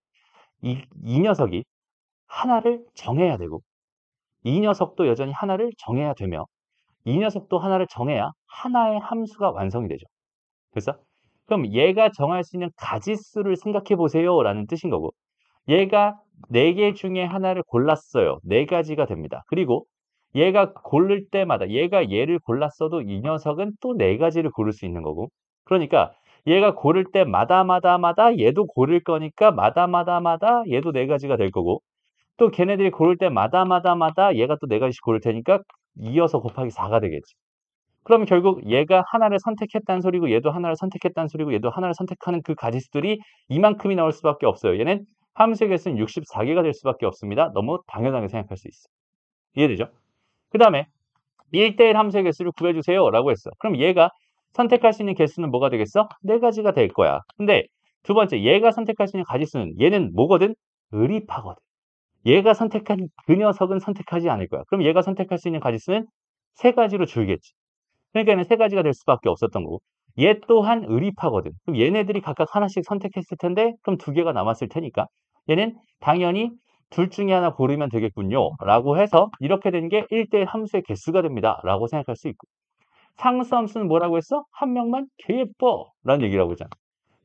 이 녀석이 하나를 정해야 되고 이 녀석도 여전히 하나를 정해야 되며 이 녀석도 하나를 정해야 하나의 함수가 완성이 되죠. 그래서 그럼 얘가 정할 수 있는 가지수를 생각해 보세요 라는 뜻인 거고 얘가 4개 중에 하나를 골랐어요. 4가지가 됩니다. 그리고 얘가 고를 때마다 얘가 얘를 골랐어도 이 녀석은 또 4가지를 고를 수 있는 거고 그러니까 얘가 고를 때마다 얘도 고를 거니까 마다 얘도 4가지가 될 거고 또 걔네들이 고를 때마다 얘가 또 4가지씩 고를 테니까 이어서 곱하기 4가 되겠지. 그럼 결국 얘가 하나를 선택했다는 소리고 얘도 하나를 선택했다는 소리고 얘도 하나를 선택하는 그 가지수들이 이만큼이 나올 수밖에 없어요. 얘는 함수의 개수는 64개가 될 수밖에 없습니다. 너무 당연하게 생각할 수 있어요. 이해되죠? 그 다음에 1대1 함수의 개수를 구해주세요 라고 했어. 그럼 얘가 선택할 수 있는 개수는 뭐가 되겠어? 4가지가 될 거야. 근데 두 번째 얘가 선택할 수 있는 가지수는 얘는 뭐거든? 의립하거든. 얘가 선택한 그 녀석은 선택하지 않을 거야. 그럼 얘가 선택할 수 있는 가지수는 3가지로 줄겠지. 그러니까 얘는 3가지가 될 수밖에 없었던 거고 얘 또한 의립하거든. 그럼 얘네들이 각각 하나씩 선택했을 텐데 그럼 2개가 남았을 테니까 얘는 당연히 둘 중에 하나 고르면 되겠군요 라고 해서 이렇게 된 게 1대1 함수의 개수가 됩니다 라고 생각할 수 있고 상수함수는 뭐라고 했어? 한 명만 개 예뻐 라는 얘기를 하고 있잖아.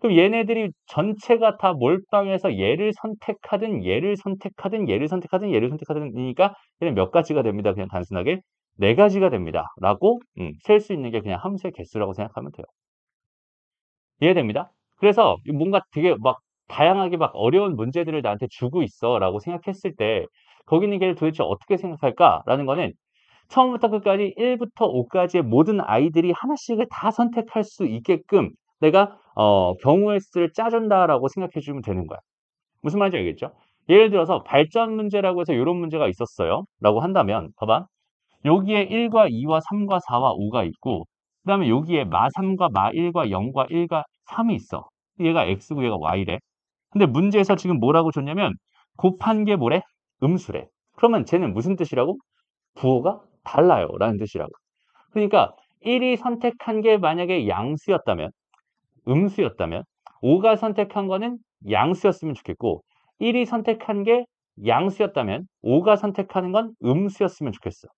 그럼 얘네들이 전체가 다 몰빵해서 얘를 선택하든 얘를 선택하든 얘를 선택하든 얘를 선택하든이니까 그냥 몇 가지가 됩니다. 그냥 단순하게 네 가지가 됩니다. 라고 셀 수 있는 게 그냥 함수의 개수라고 생각하면 돼요. 이해됩니다? 그래서 뭔가 되게 막 다양하게 막 어려운 문제들을 나한테 주고 있어 라고 생각했을 때 거기 있는 게 도대체 어떻게 생각할까라는 거는 처음부터 끝까지 1부터 5까지의 모든 아이들이 하나씩을 다 선택할 수 있게끔 내가 경우의 수를 짜준다라고 생각해 주면 되는 거야. 무슨 말인지 알겠죠? 예를 들어서 발전 문제라고 해서 요런 문제가 있었어요. 라고 한다면 봐봐. 여기에 1과 2와 3과 4와 5가 있고 그다음에 여기에 마3과 마1과 0과 1과 3이 있어. 얘가 x고 얘가 y래. 근데 문제에서 지금 뭐라고 줬냐면 곱한 게 뭐래? 음수래. 그러면 쟤는 무슨 뜻이라고? 부호가 달라요 라는 뜻이라고. 그러니까 1이 선택한 게 만약에 양수였다면 음수였다면 5가 선택한 거는 양수였으면 좋겠고 1이 선택한 게 양수였다면 5가 선택하는 건 음수였으면 좋겠어.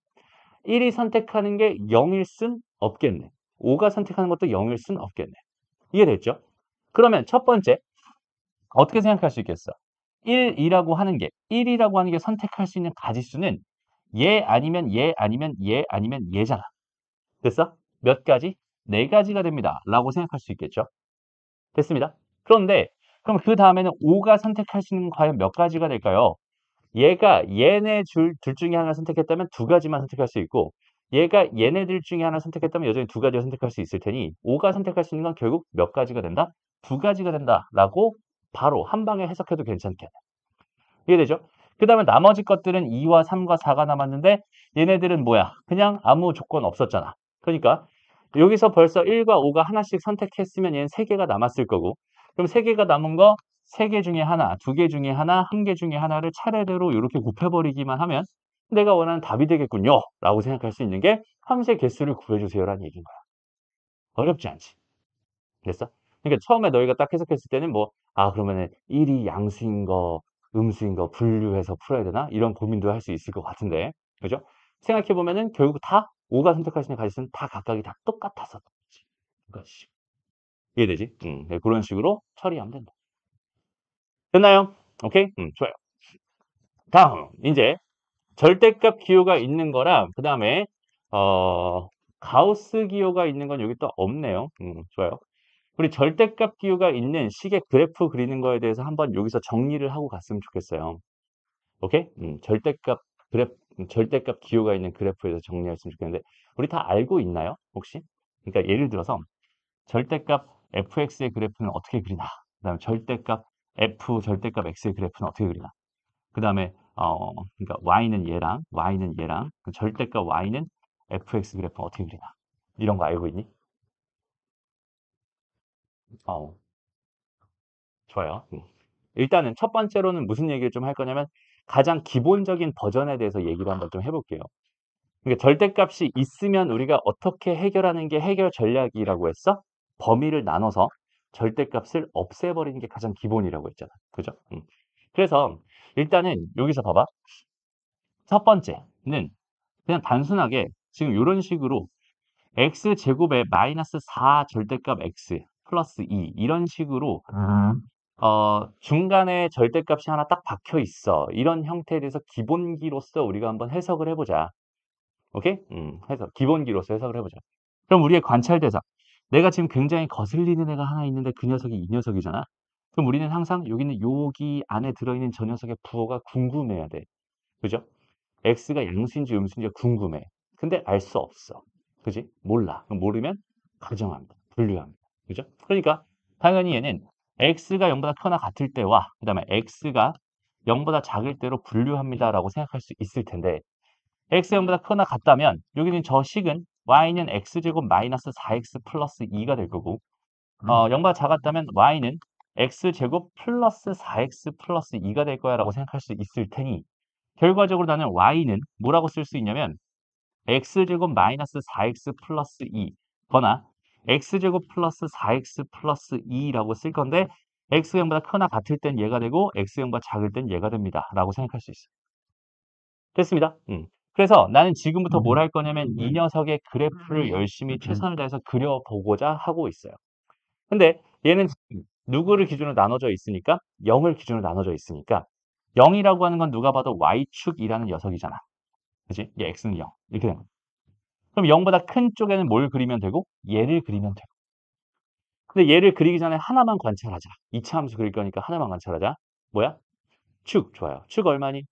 1이 선택하는 게 0일 순 없겠네. 5가 선택하는 것도 0일 순 없겠네. 이해됐죠? 그러면 첫 번째 어떻게 생각할 수 있겠어? 1이라고 하는 게 1이라고 하는 게 선택할 수 있는 가지수는 얘 아니면 얘 아니면 얘 아니면 얘잖아. 됐어? 몇 가지? 네 가지가 됩니다. 라고 생각할 수 있겠죠? 됐습니다. 그런데 그럼 그 다음에는 5가 선택할 수 있는 건 과연 몇 가지가 될까요? 얘가 얘네 둘 중에 하나 선택했다면 두 가지만 선택할 수 있고 얘가 얘네들 중에 하나 선택했다면 여전히 두 가지를 선택할 수 있을 테니 5가 선택할 수 있는 건 결국 몇 가지가 된다? 두 가지가 된다라고 바로 한 방에 해석해도 괜찮겠네. 이해되죠? 그 다음에 나머지 것들은 2와 3과 4가 남았는데 얘네들은 뭐야? 그냥 아무 조건 없었잖아. 그러니까 여기서 벌써 1과 5가 하나씩 선택했으면 얘는 3개가 남았을 거고 그럼 3개가 남은 거 3개 중에 하나, 2개 중에 하나, 1개 중에 하나를 차례대로 이렇게 곱해버리기만 하면 내가 원하는 답이 되겠군요. 라고 생각할 수 있는 게 함수의 개수를 구해주세요라는 얘기인 거야. 어렵지 않지. 됐어? 그러니까 처음에 너희가 딱 해석했을 때는 뭐, 아, 그러면은 1이 양수인 거, 음수인 거 분류해서 풀어야 되나? 이런 고민도 할 수 있을 것 같은데. 그죠? 생각해보면은 결국 다 5가 선택할 수 있는 가지수는 다 각각이 다 똑같아서. 그렇지. 이해되지? 네, 그런 식으로 처리하면 된다. 됐나요? 오케이? 좋아요. 다음, 이제 절대값 기호가 있는 거랑, 그 다음에, 가우스 기호가 있는 건 여기 또 없네요. 좋아요. 우리 절대값 기호가 있는 식의 그래프 그리는 거에 대해서 한번 여기서 정리를 하고 갔으면 좋겠어요. 오케이? 절대값 기호가 있는 그래프에서 정리했으면 좋겠는데, 우리 다 알고 있나요? 혹시? 그러니까 예를 들어서, 절대값 fx의 그래프는 어떻게 그리나? 그 다음에 절대값 x의 그래프는 어떻게 그리나? 그 다음에, 그러니까 y는 얘랑, 그 절대값 y는 fx 그래프는 어떻게 그리나? 이런 거 알고 있니? 어, 좋아요. 일단은 첫 번째로는 무슨 얘기를 좀 할 거냐면 가장 기본적인 버전에 대해서 얘기를 한번 좀 해볼게요. 그러니까 절대값이 있으면 우리가 어떻게 해결하는 게 해결 전략이라고 했어? 범위를 나눠서 절대값을 없애버리는 게 가장 기본이라고 했잖아. 그죠? 그래서 일단은 여기서 봐봐. 첫 번째는 그냥 단순하게 지금 이런 식으로 x제곱에 마이너스 4 절대값 x 플러스 2 이런 식으로 중간에 절대값이 하나 딱 박혀 있어. 이런 형태에 대해서 기본기로서 우리가 한번 해석을 해보자. 오케이? 기본기로서 해석을 해보자. 그럼 우리의 관찰 대상. 내가 지금 굉장히 거슬리는 애가 하나 있는데 그 녀석이 이 녀석이잖아. 그럼 우리는 항상 여기는 여기 안에 들어있는 저 녀석의 부호가 궁금해야 돼. 그죠? x가 양수인지 음수인지 궁금해. 근데 알 수 없어. 그지? 몰라. 그럼 모르면 가정합니다. 분류합니다. 그죠? 그러니까 당연히 얘는 x가 0보다 크거나 같을 때와 그 다음에 x가 0보다 작을 때로 분류합니다라고 생각할 수 있을 텐데 x가 0보다 크거나 같다면 여기는 저 식은 y는 x제곱 마이너스 4x 플러스 2가 될 거고 0보다 작았다면 y는 x제곱 플러스 4x 플러스 2가 될 거야 라고 생각할 수 있을 테니 결과적으로 나는 y는 뭐라고 쓸 수 있냐면 x제곱 마이너스 4x 플러스 2 거나 x제곱 플러스 4x 플러스 2라고 쓸 건데 x가 0보다 크거나 같을 땐 얘가 되고 x가 0보다 작을 땐 얘가 됩니다. 라고 생각할 수 있어요. 됐습니다. 그래서 나는 지금부터 뭘 할 거냐면 이 녀석의 그래프를 열심히 최선을 다해서 그려보고자 하고 있어요. 근데 얘는 누구를 기준으로 나눠져 있으니까 0을 기준으로 나눠져 있으니까 0이라고 하는 건 누가 봐도 y축이라는 녀석이잖아. 그치? 얘 x는 0. 이렇게 되는 거야. 그럼 0보다 큰 쪽에는 뭘 그리면 되고? 얘를 그리면 되고. 근데 얘를 그리기 전에 하나만 관찰하자. 2차 함수 그릴 거니까 하나만 관찰하자. 뭐야? 축. 좋아요. 축 얼마니?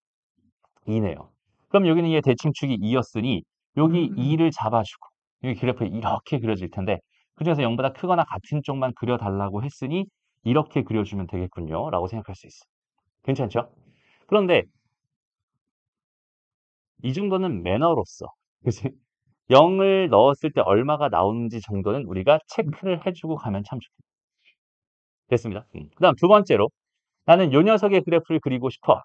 2네요. 그럼 여기는 얘 대칭축이 2였으니 여기 2를 잡아주고 여기 그래프에 이렇게 그려질 텐데 그중에서 0보다 크거나 같은 쪽만 그려달라고 했으니 이렇게 그려주면 되겠군요. 라고 생각할 수 있어. 괜찮죠? 그런데 이 정도는 매너로서 그치? 0을 넣었을 때 얼마가 나오는지 정도는 우리가 체크를 해주고 가면 참 좋겠다. 됐습니다. 그 다음 두 번째로 나는 요 녀석의 그래프를 그리고 싶어.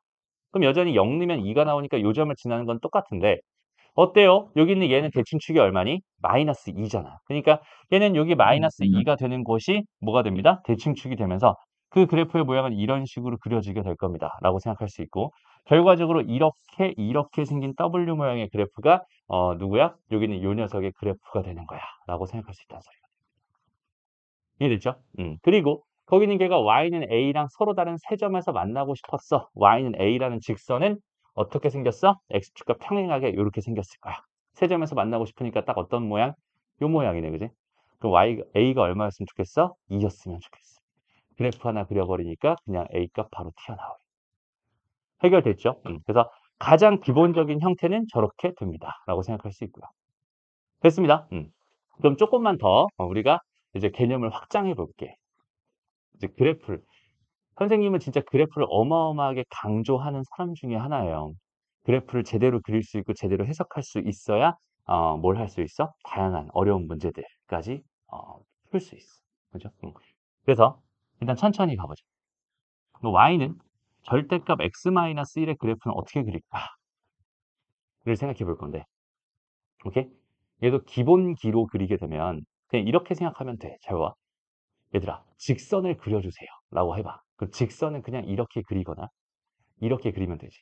그럼 여전히 0 넣으면 2가 나오니까 요 점을 지나는 건 똑같은데 어때요? 여기 있는 얘는 대칭축이 얼마니? 마이너스 2잖아. 그러니까 얘는 여기 마이너스 2가 되는 곳이 뭐가 됩니다? 대칭축이 되면서 그 그래프의 모양은 이런 식으로 그려지게 될 겁니다. 라고 생각할 수 있고 결과적으로 이렇게 생긴 W 모양의 그래프가 누구야? 여기는 요 녀석의 그래프가 되는 거야. 라고 생각할 수 있다는 소리가. 이해됐죠? 그리고 거기는 걔가 y는 a랑 서로 다른 세 점에서 만나고 싶었어. y는 a라는 직선은 어떻게 생겼어? x축과 평행하게 이렇게 생겼을 거야. 세 점에서 만나고 싶으니까 딱 어떤 모양? 요 모양이네, 그지? 그럼 a가 얼마였으면 좋겠어? 2였으면 좋겠어. 그래프 하나 그려버리니까 그냥 a 값 바로 튀어나와요. 해결됐죠? 그래서 가장 기본적인 형태는 저렇게 됩니다. 라고 생각할 수 있고요. 됐습니다. 그럼 조금만 더 우리가 이제 개념을 확장해 볼게. 이제 그래프를 선생님은 진짜 그래프를 어마어마하게 강조하는 사람 중에 하나예요. 그래프를 제대로 그릴 수 있고 제대로 해석할 수 있어야 뭘 할 수 있어? 다양한 어려운 문제들까지 풀 수 있어. 그죠? 그래서 일단 천천히 가보자. y는 절대값 x-1의 그래프는 어떻게 그릴까? 를 생각해 볼 건데. 오케이? 얘도 기본기로 그리게 되면 그냥 이렇게 생각하면 돼. 잘 봐. 얘들아, 직선을 그려주세요. 라고 해봐. 그 직선은 그냥 이렇게 그리거나 이렇게 그리면 되지.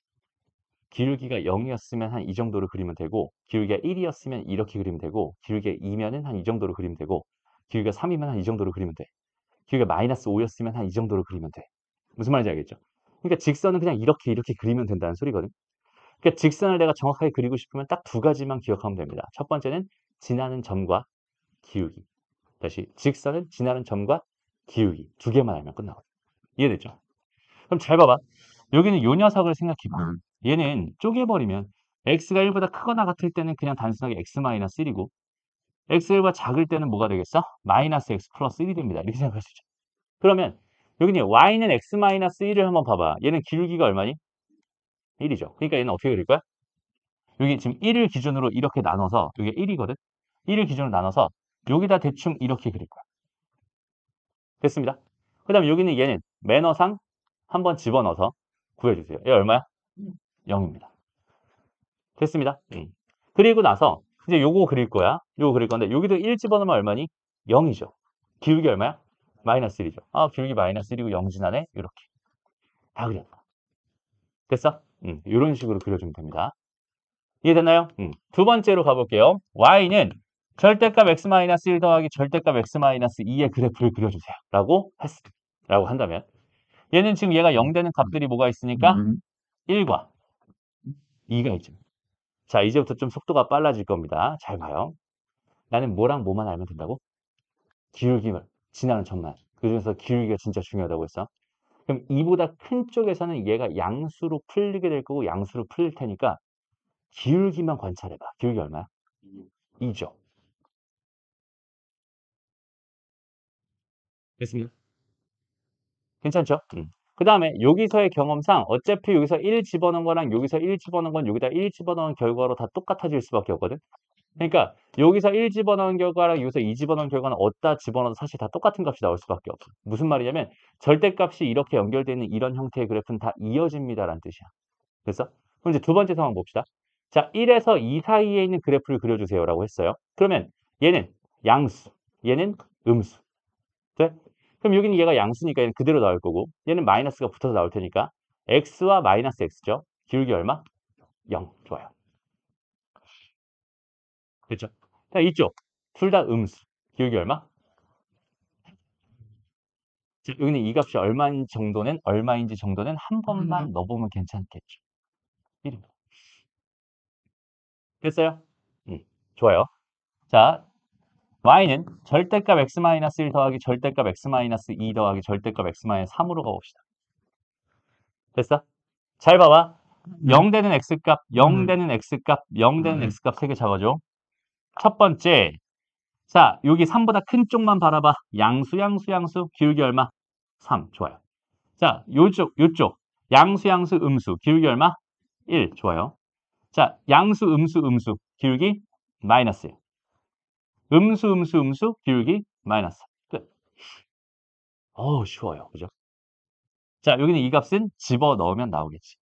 기울기가 0이었으면 한 이 정도로 그리면 되고 기울기가 1이었으면 이렇게 그리면 되고 기울기가 2면은 한 이 정도로 그리면 되고 기울기가 3이면 한 이 정도로 그리면 돼. 기울기가 마이너스 5였으면 한 이 정도로 그리면 돼. 무슨 말인지 알겠죠? 그러니까 직선은 그냥 이렇게 그리면 된다는 소리거든. 그러니까 직선을 내가 정확하게 그리고 싶으면 딱 두 가지만 기억하면 됩니다. 첫 번째는 지나는 점과 기울기. 다시 직선은 지나는 점과 기울기 두 개만 알면 끝나거든. 이해됐죠? 그럼 잘 봐봐. 여기는 요 녀석을 생각해봐. 얘는 쪼개버리면 x가 1보다 크거나 같을 때는 그냥 단순하게 x-1이고 x가 1보다 작을 때는 뭐가 되겠어? 마이너스 x 플러스 1이 됩니다. 이렇게 생각할 수 있죠. 그러면 여기는 y는 x-1을 한번 봐봐. 얘는 기울기가 얼마니? 1이죠. 그러니까 얘는 어떻게 그릴 거야? 여기 지금 1을 기준으로 이렇게 나눠서 여기 1이거든? 1을 기준으로 나눠서 여기다 대충 이렇게 그릴 거야. 됐습니다. 그 다음에 여기는 얘는 매너상 한번 집어넣어서 구해주세요. 얘 얼마야? 0입니다. 됐습니다. 그리고 나서 이제 요거 그릴 거야. 요거 그릴 건데 여기도 1 집어넣으면 얼마니? 0이죠. 기울기 얼마야? 마이너스 1이죠. 아, 기울기 마이너스 1이고 0 지나네? 이렇게. 다 그렸다. 됐어? 이런 식으로 그려주면 됩니다. 이해됐나요? 두 번째로 가볼게요. y는 절대값 x-1 더하기 절대값 x-2의 그래프를 그려주세요. 라고 한다면 얘는 지금 얘가 0 되는 값들이 뭐가 있으니까 1과 2가 있죠. 자, 이제부터 좀 속도가 빨라질 겁니다. 잘 봐요. 나는 뭐랑 뭐만 알면 된다고? 기울기만, 지나는 점만. 그중에서 기울기가 진짜 중요하다고 했어. 그럼 이보다 큰 쪽에서는 얘가 양수로 풀리게 될 거고 양수로 풀릴 테니까 기울기만 관찰해봐. 기울기 얼마야? 2죠. 됐습니다. 괜찮죠? 그 다음에 여기서의 경험상 어차피 여기서 1 집어넣은 거랑 여기서 1 집어넣은 건 여기다 1 집어넣은 결과로 다 똑같아질 수밖에 없거든. 그러니까 여기서 1 집어넣은 결과랑 여기서 2 집어넣은 결과는 어디다 집어넣어도 사실 다 똑같은 값이 나올 수밖에 없어. 무슨 말이냐면 절대값이 이렇게 연결되어 있는 이런 형태의 그래프는 다 이어집니다라는 뜻이야. 그래서 그럼 이제 두 번째 상황 봅시다. 자, 1에서 2 사이에 있는 그래프를 그려주세요라고 했어요. 그러면 얘는 양수, 얘는 음수. 네? 그럼 여기는 얘가 양수니까 얘는 그대로 나올 거고 얘는 마이너스가 붙어서 나올 테니까 x와 마이너스 x죠. 기울기 얼마? 0. 좋아요. 됐죠? 자, 이쪽 둘 다 음수. 기울기 얼마? 자, 여기는 이 값이 얼마인지 정도는 한 번만 넣어보면 괜찮겠죠. 1입니다. 됐어요? 좋아요. 자, y는 절대값 x-1 더하기 절대값 x-2 더하기 절대값 x-3으로 가봅시다. 됐어? 잘 봐봐. 0 되는 x값, 0 되는 x값, 0 되는 x값 3개 잡아줘. 첫 번째, 자, 여기 3보다 큰 쪽만 바라봐. 양수, 양수, 양수. 기울기 얼마? 3. 좋아요. 자, 요쪽. 양수, 양수, 음수. 기울기 얼마? 1. 좋아요. 자, 양수, 음수. 기울기 마이너스 1. 음수. 기울기 마이너스. 끝. 쉬워요. 그죠? 자, 여기는 이 값은 집어 넣으면 나오겠지.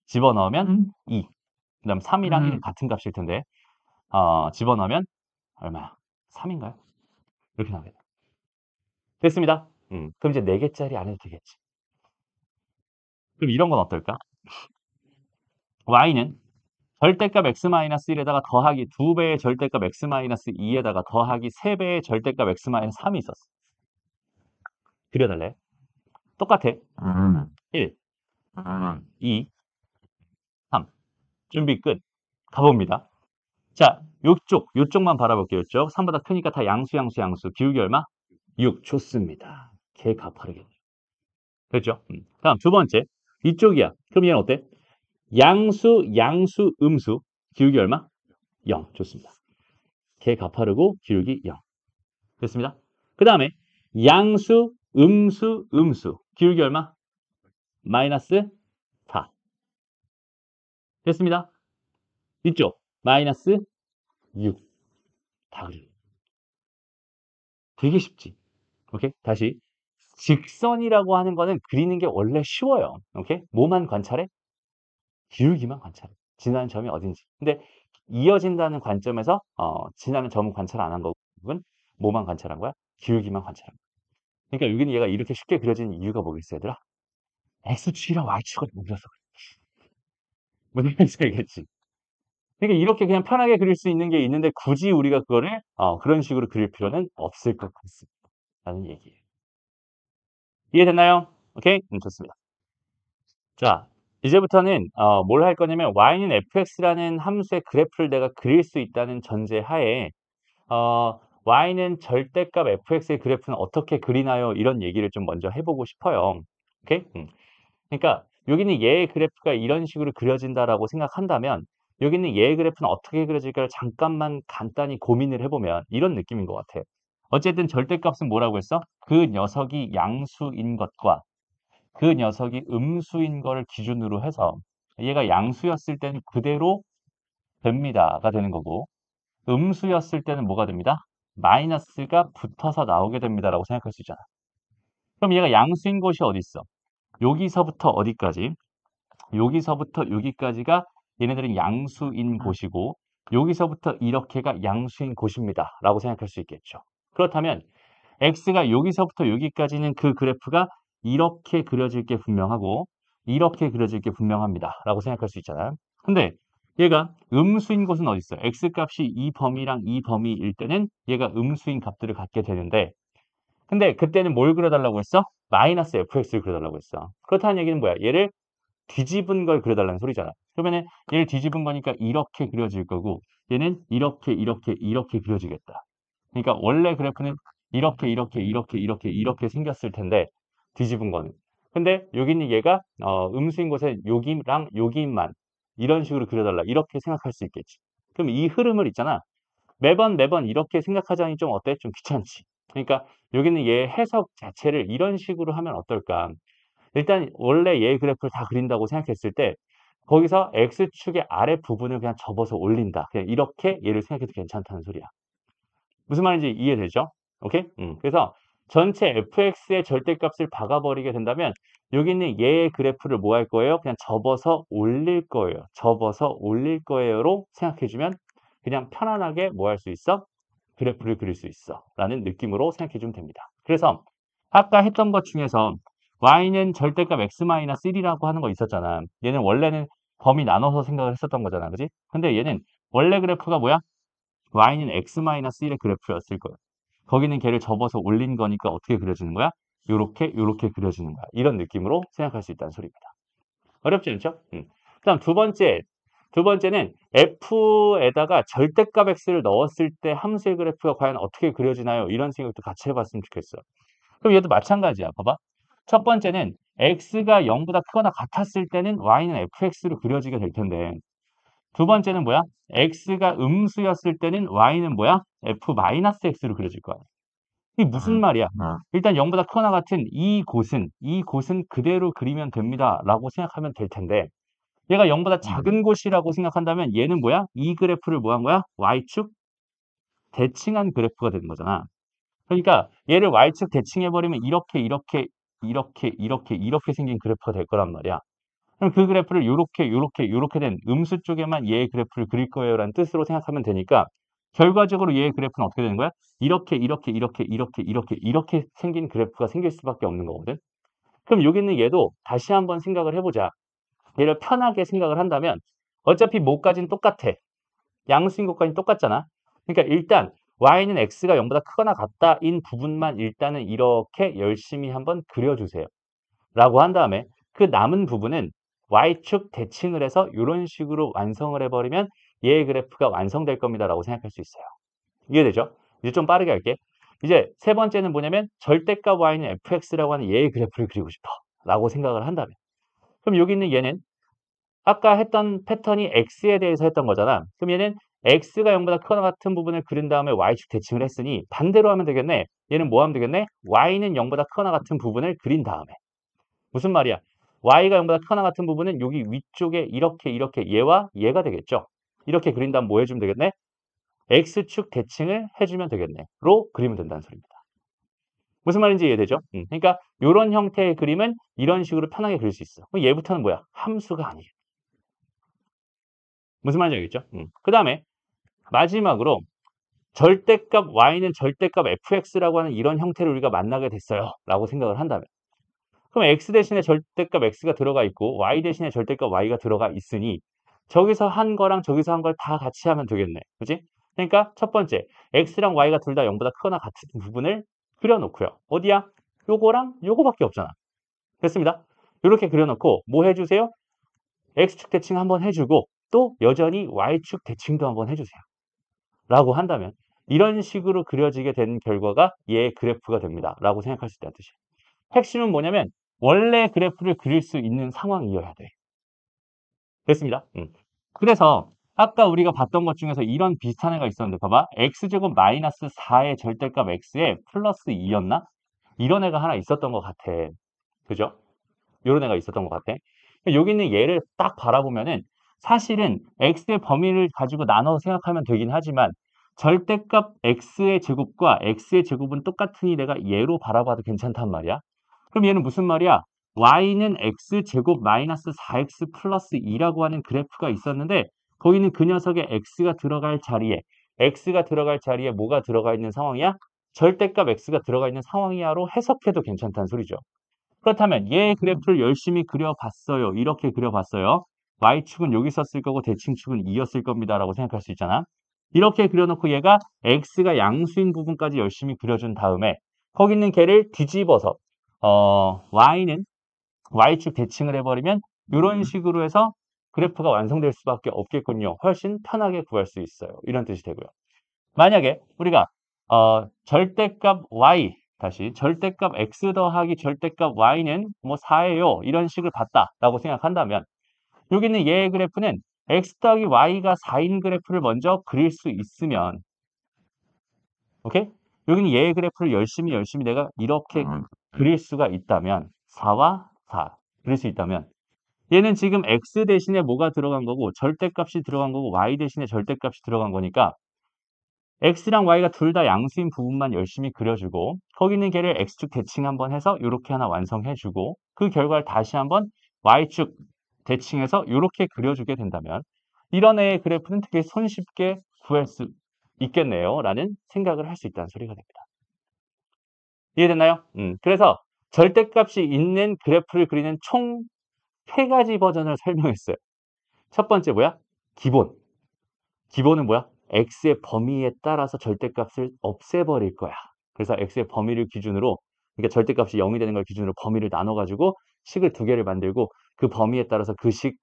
집어 넣으면 2. 그 다음 3이랑 1은 같은 값일 텐데, 집어 넣으면 얼마야? 3인가요? 이렇게 나오겠다. 됐습니다. 그럼 이제 4개짜리 안 해도 되겠지. 그럼 이런 건 어떨까? y는 절대값 x-1에다가 더하기 2배의 절대값 x-2에다가 더하기 3배의 절대값 x-3이 있었어. 그려달래. 똑같아. 1, 2, 3. 준비 끝. 가봅니다. 자, 요쪽만 바라볼게요. 요쪽. 3보다 크니까 다 양수. 기울기 얼마? 6. 좋습니다. 개 가파르겠네요. 됐죠? 다음 두 번째. 이쪽이야. 그럼 얘는 어때? 양수, 음수. 기울기 얼마? 0. 좋습니다. 개 가파르고 기울기 0. 됐습니다. 그 다음에 양수, 음수. 기울기 얼마? 마이너스 4. 됐습니다. 이쪽 마이너스 6. 다 그려. 되게 쉽지. 오케이? 다시. 직선이라고 하는 거는 그리는 게 원래 쉬워요. 오케이? 뭐만 관찰해? 기울기만 관찰해. 지나는 점이 어딘지. 근데 이어진다는 관점에서 지나는 점은 관찰 안 한 거군. 뭐만 관찰한 거야? 기울기만 관찰한 거야. 그러니까 여기는 얘가 이렇게 쉽게 그려지는 이유가 뭐겠어, 얘들아? X축이랑 Y축을 옮겨서 그래. 무슨 말인지 알겠지? 그러니까 이렇게 그냥 편하게 그릴 수 있는 게 있는데 굳이 우리가 그거를 그런 식으로 그릴 필요는 없을 것 같습니다. 라는 얘기예요. 이해됐나요? 오케이? 좋습니다. 자, 이제부터는 뭘 할 거냐면 y는 fx라는 함수의 그래프를 내가 그릴 수 있다는 전제 하에 y는 절대값 fx의 그래프는 어떻게 그리나요? 이런 얘기를 좀 먼저 해보고 싶어요. 오케이? 그러니까 여기는 얘의 그래프가 이런 식으로 그려진다라고 생각한다면 여기는 얘의 그래프는 어떻게 그려질까를 잠깐만 간단히 고민을 해보면 이런 느낌인 것 같아요. 어쨌든 절대값은 뭐라고 했어? 그 녀석이 양수인 것과 그 녀석이 음수인 거를 기준으로 해서 얘가 양수였을 때는 그대로 됩니다가 되는 거고 음수였을 때는 뭐가 됩니다? 마이너스가 붙어서 나오게 됩니다라고 생각할 수 있잖아. 그럼 얘가 양수인 곳이 어디 있어? 여기서부터 어디까지? 여기서부터 여기까지가 얘네들은 양수인 곳이고 여기서부터 이렇게가 양수인 곳입니다. 라고 생각할 수 있겠죠. 그렇다면 x가 여기서부터 여기까지는 그 그래프가 이렇게 그려질 게 분명하고 이렇게 그려질 게 분명합니다. 라고 생각할 수 있잖아요. 근데 얘가 음수인 곳은 어디 있어요? x값이 이 범위랑 이 범위일 때는 얘가 음수인 값들을 갖게 되는데 근데 그때는 뭘 그려달라고 했어? 마이너스 fx를 그려달라고 했어. 그렇다는 얘기는 뭐야? 얘를 뒤집은 걸 그려달라는 소리잖아. 그러면은 얘를 뒤집은 거니까 이렇게 그려질 거고 얘는 이렇게 그려지겠다. 그러니까 원래 그래프는 이렇게 생겼을 텐데 뒤집은 거는. 근데 여기는 얘가 음수인 곳에 여기랑 여기만 이런 식으로 그려달라. 이렇게 생각할 수 있겠지. 그럼 이 흐름을 있잖아. 매번 이렇게 생각하자니 좀 어때? 좀 귀찮지. 그러니까 여기는 얘 해석 자체를 이런 식으로 하면 어떨까? 일단 원래 얘 그래프를 다 그린다고 생각했을 때 거기서 X축의 아래 부분을 그냥 접어서 올린다. 그냥 이렇게 얘를 생각해도 괜찮다는 소리야. 무슨 말인지 이해되죠? 오케이? 그래서 전체 fx의 절대값을 박아버리게 된다면 여기 있는 얘의 그래프를 뭐 할 거예요? 그냥 접어서 올릴 거예요. 접어서 올릴 거예요로 생각해주면 그냥 편안하게 뭐 할 수 있어? 그래프를 그릴 수 있어. 라는 느낌으로 생각해주면 됩니다. 그래서 아까 했던 것 중에서 y는 절대값 x-1이라고 하는 거 있었잖아. 얘는 원래는 범위 나눠서 생각을 했었던 거잖아. 그지? 근데 얘는 원래 그래프가 뭐야? y는 x-1의 그래프였을 거예요. 거기는 걔를 접어서 올린 거니까 어떻게 그려지는 거야? 요렇게 그려지는 거야. 이런 느낌으로 생각할 수 있다는 소리입니다. 어렵지 않죠? 그다음 두 번째는 f에다가 절대값 x를 넣었을 때 함수의 그래프가 과연 어떻게 그려지나요? 이런 생각도 같이 해봤으면 좋겠어요. 그럼 얘도 마찬가지야. 봐봐. 첫 번째는 x가 0보다 크거나 같았을 때는 y는 fx로 그려지게 될 텐데, 두 번째는 뭐야? x가 음수였을 때는 y는 뭐야? f-x로 그려질 거야. 이게 무슨 말이야? 일단 0보다 크거나 같은 이 곳은 그대로 그리면 됩니다. 라고 생각하면 될 텐데, 얘가 0보다 작은 곳이라고 생각한다면 얘는 뭐야? 이 그래프를 뭐 한 거야? y축 대칭한 그래프가 되는 거잖아. 그러니까 얘를 y축 대칭해버리면 이렇게 생긴 그래프가 될 거란 말이야. 그럼 그 그래프를 요렇게 된 음수 쪽에만 얘의 그래프를 그릴 거예요 라는 뜻으로 생각하면 되니까 결과적으로 얘의 그래프는 어떻게 되는 거야? 이렇게 생긴 그래프가 생길 수밖에 없는 거거든. 그럼 여기 있는 얘도 다시 한번 생각을 해보자. 얘를 편하게 생각을 한다면 어차피 뭐까지는 똑같아. 양수인 것까지는 똑같잖아. 그러니까 일단 y는 x가 0보다 크거나 같다인 부분만 일단은 이렇게 열심히 한번 그려주세요. 라고 한 다음에 그 남은 부분은 y축 대칭을 해서 이런 식으로 완성을 해버리면 얘의 그래프가 완성될 겁니다. 라고 생각할 수 있어요. 이해되죠? 이제 좀 빠르게 할게. 이제 세 번째는 뭐냐면 절대값 y는 fx라고 하는 얘의 그래프를 그리고 싶어. 라고 생각을 한다면. 그럼 여기 있는 얘는 아까 했던 패턴이 x에 대해서 했던 거잖아. 그럼 얘는 x가 0보다 크거나 같은 부분을 그린 다음에 y축 대칭을 했으니 반대로 하면 되겠네. 얘는 뭐 하면 되겠네? y는 0보다 크거나 같은 부분을 그린 다음에. 무슨 말이야? y가 0보다 크거나 같은 부분은 여기 위쪽에 이렇게 얘와 얘가 되겠죠. 이렇게 그린 다음 뭐 해주면 되겠네? x축 대칭을 해주면 되겠네. 로 그리면 된다는 소리입니다. 무슨 말인지 이해되죠? 그러니까 이런 형태의 그림은 이런 식으로 편하게 그릴 수 있어. 그럼 얘부터는 뭐야? 함수가 아니에요. 무슨 말인지 알겠죠? 그 다음에 마지막으로 절대값 y는 절대값 fx라고 하는 이런 형태를 우리가 만나게 됐어요. 라고 생각을 한다면. 그럼 x 대신에 절대값 x가 들어가 있고 y 대신에 절대값 y가 들어가 있으니 저기서 한 거랑 저기서 한 걸 다 같이 하면 되겠네. 그지? 그러니까 첫 번째, x랑 y가 둘 다 0보다 크거나 같은 부분을 그려놓고요. 어디야? 요거랑 요거밖에 없잖아. 됐습니다. 이렇게 그려놓고 뭐 해주세요? x축 대칭 한번 해주고 또 여전히 y축 대칭도 한번 해주세요. 라고 한다면 이런 식으로 그려지게 된 결과가 얘의 그래프가 됩니다. 라고 생각할 수 있다는 뜻이에요. 핵심은 뭐냐면 원래 그래프를 그릴 수 있는 상황이어야 돼. 됐습니다. 그래서 아까 우리가 봤던 것 중에서 이런 비슷한 애가 있었는데 봐봐. x제곱 마이너스 4의 절대값 x에 플러스 2였나? 이런 애가 하나 있었던 것 같아. 그죠? 이런 애가 있었던 것 같아. 여기 있는 얘를 딱 바라보면은 사실은 x의 범위를 가지고 나눠 생각하면 되긴 하지만 절대값 x의 제곱과 x의 제곱은 똑같으니 내가 얘로 바라봐도 괜찮단 말이야. 그럼 얘는 무슨 말이야? y는 x제곱 마이너스 4x 플러스 2라고 하는 그래프가 있었는데 거기는 그 녀석의 x가 들어갈 자리에 뭐가 들어가 있는 상황이야? 절대값 x가 들어가 있는 상황이야로 해석해도 괜찮다는 소리죠. 그렇다면 얘 그래프를 열심히 그려봤어요. 이렇게 그려봤어요. y축은 여기 있었을 거고 대칭축은 2였을 겁니다. 라고 생각할 수 있잖아. 이렇게 그려놓고 얘가 x가 양수인 부분까지 열심히 그려준 다음에 거기 있는 걔를 뒤집어서 y는 y축 대칭을 해버리면 이런 식으로 해서 그래프가 완성될 수밖에 없겠군요. 훨씬 편하게 구할 수 있어요. 이런 뜻이 되고요. 만약에 우리가 절대값 y 다시 절대값 x 더하기 절대값 y는 뭐 4예요. 이런 식을 봤다라고 생각한다면 여기 있는 얘의 그래프는 x 더하기 y가 4인 그래프를 먼저 그릴 수 있으면 오케이? 여기는 얘의 그래프를 열심히 내가 이렇게 그릴 수가 있다면 4와 4 그릴 수 있다면 얘는 지금 x 대신에 뭐가 들어간 거고 절대값이 들어간 거고 y 대신에 절대값이 들어간 거니까 x랑 y가 둘 다 양수인 부분만 열심히 그려주고 거기 있는 걔를 x축 대칭 한번 해서 이렇게 하나 완성해주고 그 결과를 다시 한번 y축 대칭해서 이렇게 그려주게 된다면 이런 애의 그래프는 되게 손쉽게 구할 수 있겠네요 라는 생각을 할 수 있다는 소리가 됩니다. 이해됐나요? 그래서 절대값이 있는 그래프를 그리는 총 3가지 버전을 설명했어요. 첫 번째 뭐야? 기본은 뭐야? x의 범위에 따라서 절대값을 없애버릴 거야. 그래서 x의 범위를 기준으로, 그러니까 절대값이 0이 되는 걸 기준으로 범위를 나눠가지고 식을 두 개를 만들고 그 범위에 따라서 그 식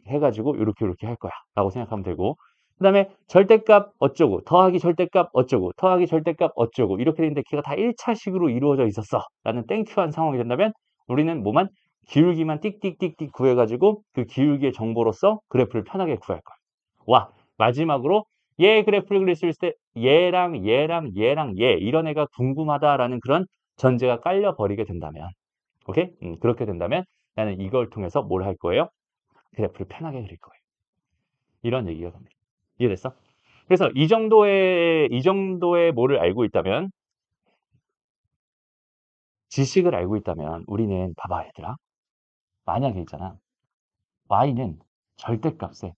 해가지고 이렇게 할 거야 라고 생각하면 되고, 그 다음에 절대값 어쩌고 더하기 절대값 어쩌고 더하기 절대값 어쩌고 이렇게 되는데 걔가 다 1차식으로 이루어져 있었어 라는 땡큐한 상황이 된다면 우리는 뭐만 기울기만 띡띡띡띡 구해가지고 그 기울기의 정보로서 그래프를 편하게 구할 거야. 와, 마지막으로 얘 그래프를 그릴 수 있을 때 얘랑 얘 이런 애가 궁금하다라는 그런 전제가 깔려 버리게 된다면, 오케이? 그렇게 된다면 나는 이걸 통해서 뭘 할 거예요? 그래프를 편하게 그릴 거예요. 이런 얘기가 됩니다. 이해됐어? 그래서 이 정도의 뭐를 알고 있다면, 지식을 알고 있다면 우리는 봐봐 얘들아. 만약에 있잖아. y는 절대값에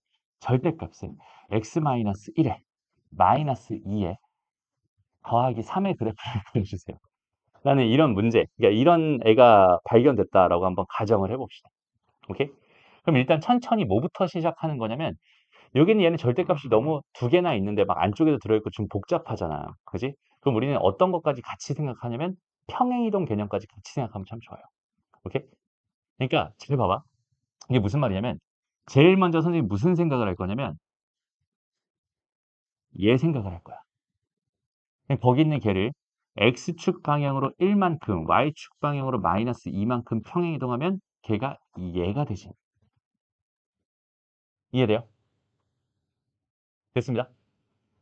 x-1에 마이너스 2에 더하기 3의 그래프를 그려주세요. 나는 이런 문제, 그러니까 이런 애가 발견됐다라고 한번 가정을 해봅시다. 오케이? 그럼 일단 천천히 뭐부터 시작하는 거냐면, 여기는 얘는 절대값이 너무 두 개나 있는데 막 안쪽에도 들어있고 좀 복잡하잖아. 그지? 그럼 우리는 어떤 것까지 같이 생각하냐면 평행이동 개념까지 같이 생각하면 참 좋아요. 오케이? 그러니까 잘 봐봐. 이게 무슨 말이냐면 제일 먼저 선생님이 무슨 생각을 할 거냐면 얘 생각을 할 거야. 거기 있는 걔를 x축 방향으로 1만큼, y축 방향으로 마이너스 2만큼 평행이동하면 걔가 얘가 되지. 이해돼요? 됐습니다.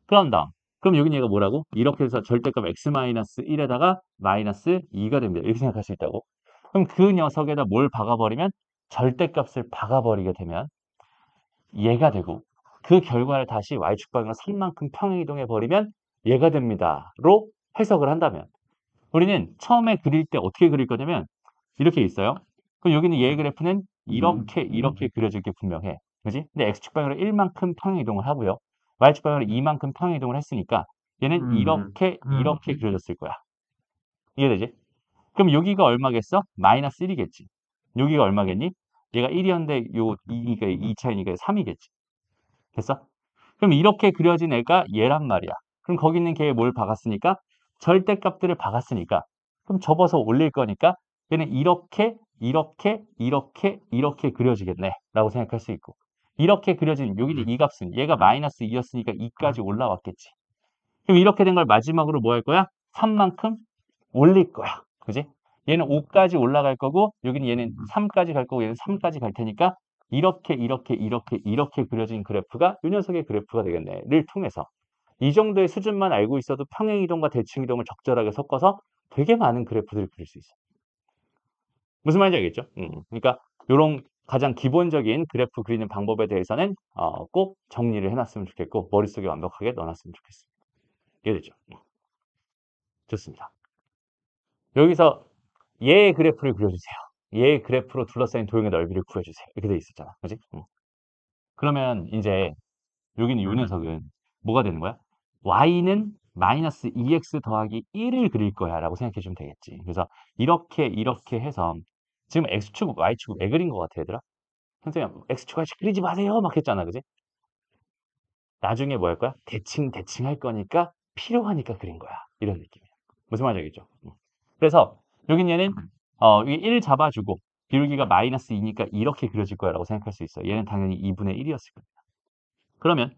그런 다음, 그럼 여기 얘가 뭐라고? 이렇게 해서 절대값 x-1에다가 마이너스 2가 됩니다. 이렇게 생각할 수 있다고. 그럼 그 녀석에다 뭘 박아버리면, 절대값을 박아버리게 되면 얘가 되고, 그 결과를 다시 y축 방향으로 3만큼 평행이동해 버리면 얘가 됩니다. 로 해석을 한다면, 우리는 처음에 그릴 때 어떻게 그릴 거냐면 이렇게 있어요. 그럼 여기는 얘의 그래프는 이렇게 그려질 게 분명해. 그지? 근데 x축 방향으로 1만큼 평행 이동을 하고요. y축 방향으로 2만큼 평행 이동을 했으니까 얘는 이렇게 그려졌을 거야. 이해되지? 그럼 여기가 얼마겠어? 마이너스 1이겠지. 여기가 얼마겠니? 얘가 1이었는데 요 2니까 2차이니까 3이겠지. 됐어? 그럼 이렇게 그려진 애가 얘란 말이야. 그럼 거기 있는 걔에 뭘 박았으니까? 절대값들을 박았으니까. 그럼 접어서 올릴 거니까 얘는 이렇게 그려지겠네 라고 생각할 수 있고, 이렇게 그려진 여기는 이 값은 얘가 마이너스 2였으니까 2까지 올라왔겠지. 그럼 이렇게 된 걸 마지막으로 뭐 할 거야? 3만큼 올릴 거야. 그지? 얘는 5까지 올라갈 거고 여기는 얘는 3까지 갈 거고 얘는 3까지 갈 테니까 이렇게 그려진 그래프가 이 녀석의 그래프가 되겠네.를 통해서 이 정도의 수준만 알고 있어도 평행이동과 대칭이동을 적절하게 섞어서 되게 많은 그래프들을 그릴 수 있어요. 무슨 말인지 알겠죠? 그러니까 이런 가장 기본적인 그래프 그리는 방법에 대해서는 꼭 정리를 해놨으면 좋겠고 머릿속에 완벽하게 넣어놨으면 좋겠습니다. 이해되죠? 좋습니다. 여기서 얘의 그래프를 그려주세요. 얘의 그래프로 둘러싸인 도형의 넓이를 구해주세요. 이렇게 돼 있었잖아. 그지? 그러면 이제 여기는 요 녀석은 뭐가 되는 거야? y는 마이너스 2x 더하기 1을 그릴 거야 라고 생각해 주면 되겠지. 그래서 이렇게 해서 지금 x축, y축 왜 그린 것 같아 얘들아? 선생님 x축, y축 그리지 마세요 막 했잖아. 그지? 나중에 뭐 할 거야? 대칭 할 거니까 필요하니까 그린 거야. 이런 느낌이야. 무슨 말인지 알겠죠? 그래서 여긴 얘는 이게 1 잡아주고 기울기가 마이너스 2니까 이렇게 그려질 거야 라고 생각할 수 있어. 얘는 당연히 2분의 1이었을 겁니다. 그러면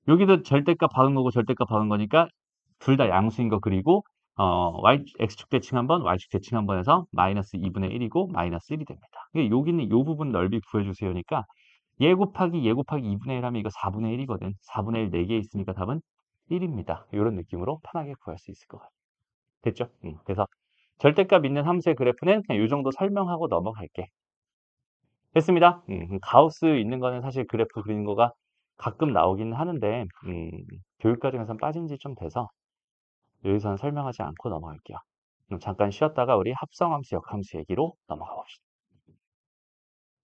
여기도 절대값 박은 거고 절대값 박은 거니까 둘 다 양수인 거 그리고 x축 대칭 한번, y축 대칭 한번 해서 마이너스 2분의 1이고 마이너스 1이 됩니다. 여기는 요 부분 넓이 구해주세요니까 얘 곱하기 2분의 1 하면 이거 4분의 1이거든. 4분의 1 4개 있으니까 답은 1입니다. 이런 느낌으로 편하게 구할 수 있을 것 같아요. 됐죠? 그래서 절대값 있는 함수의 그래프는 그냥 이 정도 설명하고 넘어갈게. 됐습니다. 가우스 있는 거는 사실 그래프 그리는 거가 가끔 나오긴 하는데 교육 과정에선 빠진 지 좀 돼서 여기서는 설명하지 않고 넘어갈게요. 그럼 잠깐 쉬었다가 우리 합성함수, 역함수 얘기로 넘어가 봅시다.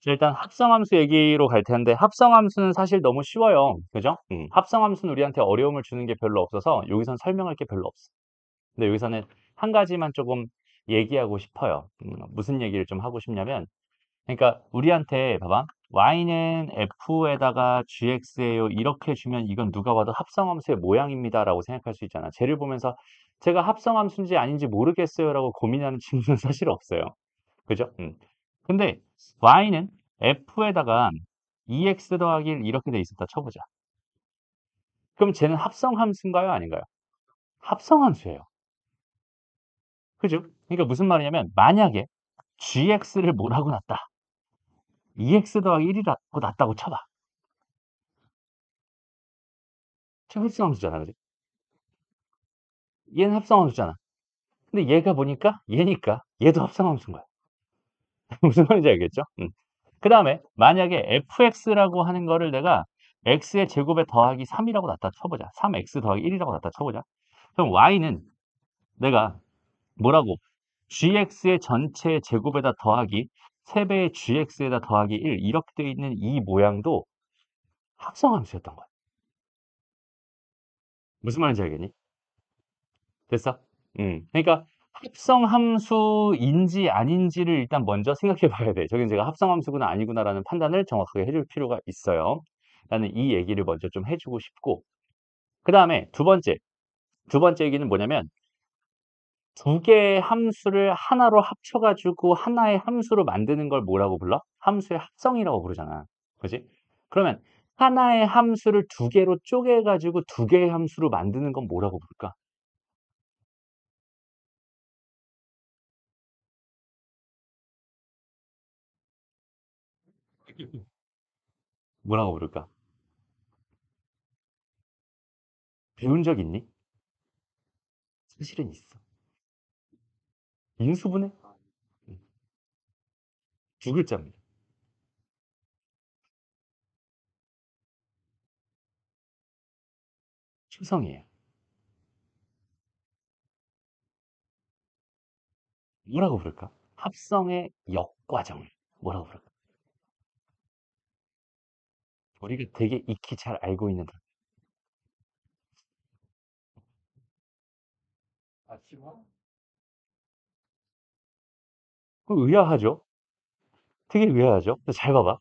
자, 일단 합성함수 얘기로 갈 텐데 합성함수는 사실 너무 쉬워요. 그죠? 합성함수는 우리한테 어려움을 주는 게 별로 없어서 여기선 설명할 게 별로 없어. 근데 여기서는 한 가지만 조금 얘기하고 싶어요. 무슨 얘기를 좀 하고 싶냐면, 그러니까 우리한테 봐봐. y는 f에다가 gx예요. 이렇게 주면 이건 누가 봐도 합성함수의 모양입니다라고 생각할 수 있잖아. 쟤를 보면서 제가 합성함수인지 아닌지 모르겠어요라고 고민하는 친구는 사실 없어요. 그죠? 근데 y는 f에다가 2x 더하기 1 이렇게 돼 있었다 쳐보자. 그럼 쟤는 합성함수인가요? 아닌가요? 합성함수예요. 그죠? 그러니까 무슨 말이냐면 만약에 gx를 뭐라고 놨다. 2x 더하기 1이라고 놨다고 쳐봐. 저 합성함수잖아. 그지? 얘는 합성함수잖아. 근데 얘가 보니까 얘니까 얘도 합성함수인 거야. 무슨 말인지 알겠죠? 그 다음에 만약에 fx라고 하는 거를 내가 x의 제곱에 더하기 3이라고 놨다 쳐보자. 3x 더하기 1이라고 놨다 쳐보자. 그럼 y는 내가 뭐라고 gx의 전체 제곱에다 더하기 3배의 gx에다 더하기 1 이렇게 되어 있는 이 모양도 합성함수였던 거야. 무슨 말인지 알겠니? 됐어? 그러니까 합성함수인지 아닌지를 일단 먼저 생각해 봐야 돼. 저긴 제가 합성함수구나 아니구나라는 판단을 정확하게 해줄 필요가 있어요. 나는 이 얘기를 먼저 좀 해주고 싶고 그 다음에 두 번째 얘기는 뭐냐면 두 개의 함수를 하나로 합쳐가지고 하나의 함수로 만드는 걸 뭐라고 불러? 함수의 합성이라고 부르잖아. 그지? 그러면 하나의 함수를 두 개로 쪼개가지고 두 개의 함수로 만드는 건 뭐라고 부를까? 뭐라고 부를까? 배운 적 있니? 사실은 있어. 인수분해? 음, 두 글자입니다. 추성이에요. 뭐라고 부를까? 합성의 역과정을 뭐라고 부를까? 우리가 되게 익히 잘 알고 있는 단어. 아치화? 의아하죠? 되게 의아하죠? 근데 잘 봐봐.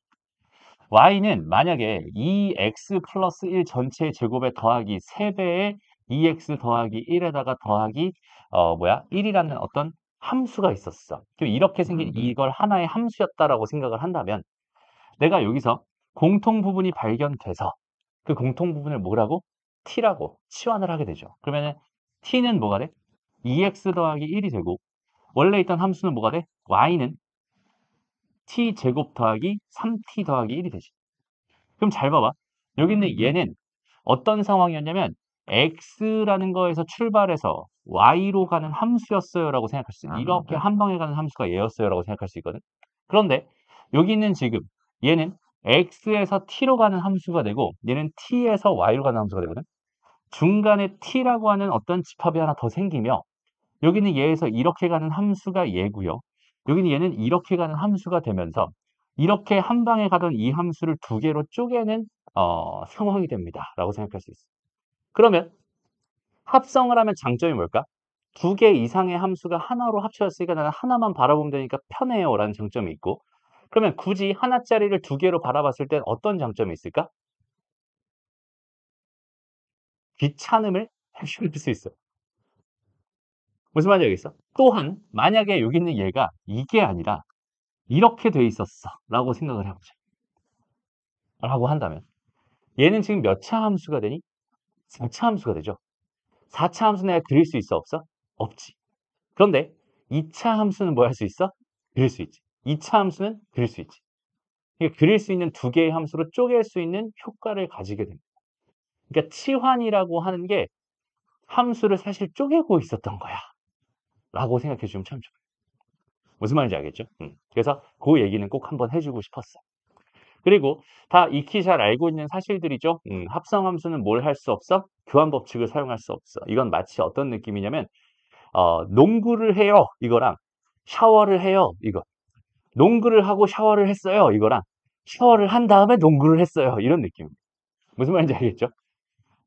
y는 만약에 2x 플러스 1 전체 제곱에 더하기 3배의 2x 더하기 1에다가 더하기 1이라는 어떤 함수가 있었어. 그럼 이렇게 생긴 이걸 하나의 함수였다라고 생각을 한다면 내가 여기서 공통 부분이 발견돼서 그 공통 부분을 뭐라고? t라고 치환을 하게 되죠. 그러면은 t는 뭐가 돼? 2x 더하기 1이 되고 원래 있던 함수는 뭐가 돼? y는 t 제곱 더하기 3t 더하기 1이 되지. 그럼 잘 봐봐. 여기 있는 얘는 어떤 상황이었냐면 x라는 거에서 출발해서 y로 가는 함수였어요라고 생각할 수 있어. 이렇게 한 방에 가는 함수가 얘였어요라고 생각할 수 있거든. 그런데 여기 있는 지금 얘는 x에서 t로 가는 함수가 되고 얘는 t에서 y로 가는 함수가 되거든. 중간에 t라고 하는 어떤 집합이 하나 더 생기며 여기는 얘에서 이렇게 가는 함수가 얘고요. 여기는 얘는 이렇게 가는 함수가 되면서 이렇게 한 방에 가던 이 함수를 두 개로 쪼개는 상황이 됩니다. 라고 생각할 수 있어요. 그러면 합성을 하면 장점이 뭘까? 두 개 이상의 함수가 하나로 합쳐졌으니까 나는 하나만 바라보면 되니까 편해요. 라는 장점이 있고 그러면 굳이 하나짜리를 두 개로 바라봤을 땐 어떤 장점이 있을까? 귀찮음을 해소할 수 있어. 무슨 말인지 알겠어? 또한 만약에 여기 있는 얘가 이게 아니라 이렇게 돼 있었어 라고 생각을 해보자 라고 한다면 얘는 지금 몇 차 함수가 되니? 4차 함수가 되죠. 4차 함수 내가 그릴 수 있어 없어? 없지. 그런데 2차 함수는 뭐 할 수 있어? 그릴 수 있지. 2차 함수는 그릴 수 있지. 그러니까 그릴 수 있는 두 개의 함수로 쪼갤 수 있는 효과를 가지게 됩니다. 그러니까 치환이라고 하는 게 함수를 사실 쪼개고 있었던 거야 라고 생각해 주면 참 좋아요. 무슨 말인지 알겠죠? 그래서 그 얘기는 꼭 한번 해주고 싶었어. 그리고 다 익히 잘 알고 있는 사실들이죠. 합성함수는 뭘 할 수 없어? 교환 법칙을 사용할 수 없어. 이건 마치 어떤 느낌이냐면 농구를 해요. 이거랑 샤워를 해요. 이거. 농구를 하고 샤워를 했어요. 이거랑 샤워를 한 다음에 농구를 했어요. 이런 느낌입니다. 무슨 말인지 알겠죠?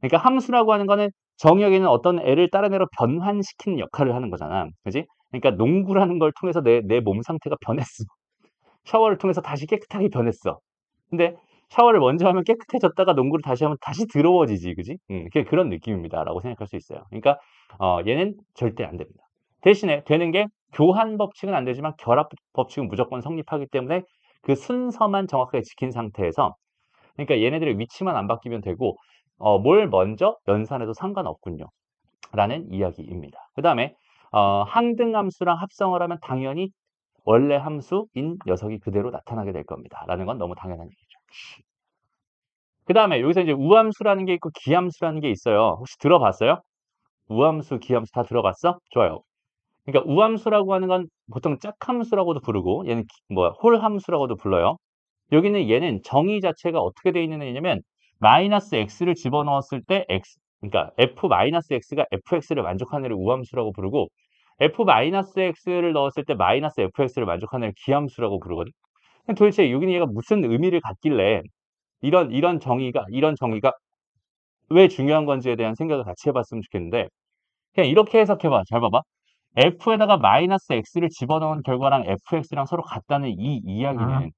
그러니까 함수라고 하는 거는 정의역에는 어떤 애를 다른 애로 변환시키는 역할을 하는 거잖아. 그지? 그러니까 농구라는 걸 통해서 내 몸 상태가 변했어. 샤워를 통해서 다시 깨끗하게 변했어. 근데 샤워를 먼저 하면 깨끗해졌다가 농구를 다시 하면 다시 더러워지지, 그지? 그런 느낌입니다라고 생각할 수 있어요. 그러니까 얘는 절대 안 됩니다. 대신에 되는 게 교환 법칙은 안 되지만 결합 법칙은 무조건 성립하기 때문에 그 순서만 정확하게 지킨 상태에서 그러니까 얘네들의 위치만 안 바뀌면 되고 뭘 먼저 연산해도 상관없군요. 라는 이야기입니다. 그 다음에 항등함수랑 합성을 하면 당연히 원래 함수인 녀석이 그대로 나타나게 될 겁니다. 라는 건 너무 당연한 얘기죠. 그 다음에 여기서 이제 우함수라는 게 있고 기함수라는 게 있어요. 혹시 들어봤어요? 우함수, 기함수 다 들어봤어? 좋아요. 그러니까 우함수라고 하는 건 보통 짝함수라고도 부르고 얘는 홀함수라고도 불러요. 여기는 얘는 정의 자체가 어떻게 되어 있는 애냐면 마이너스 x를 집어넣었을 때 x 그러니까 f-x가 fx를 만족하는 애를 우함수라고 부르고 f-x를 넣었을 때 마이너스 fx를 만족하는 애를 기함수라고 부르거든. 도대체 여기는 얘가 무슨 의미를 갖길래 이런 정의가 왜 중요한 건지에 대한 생각을 같이 해봤으면 좋겠는데 그냥 이렇게 해석해봐. 잘 봐봐. f에다가 마이너스 x를 집어넣은 결과랑 fx랑 서로 같다는 이 이야기는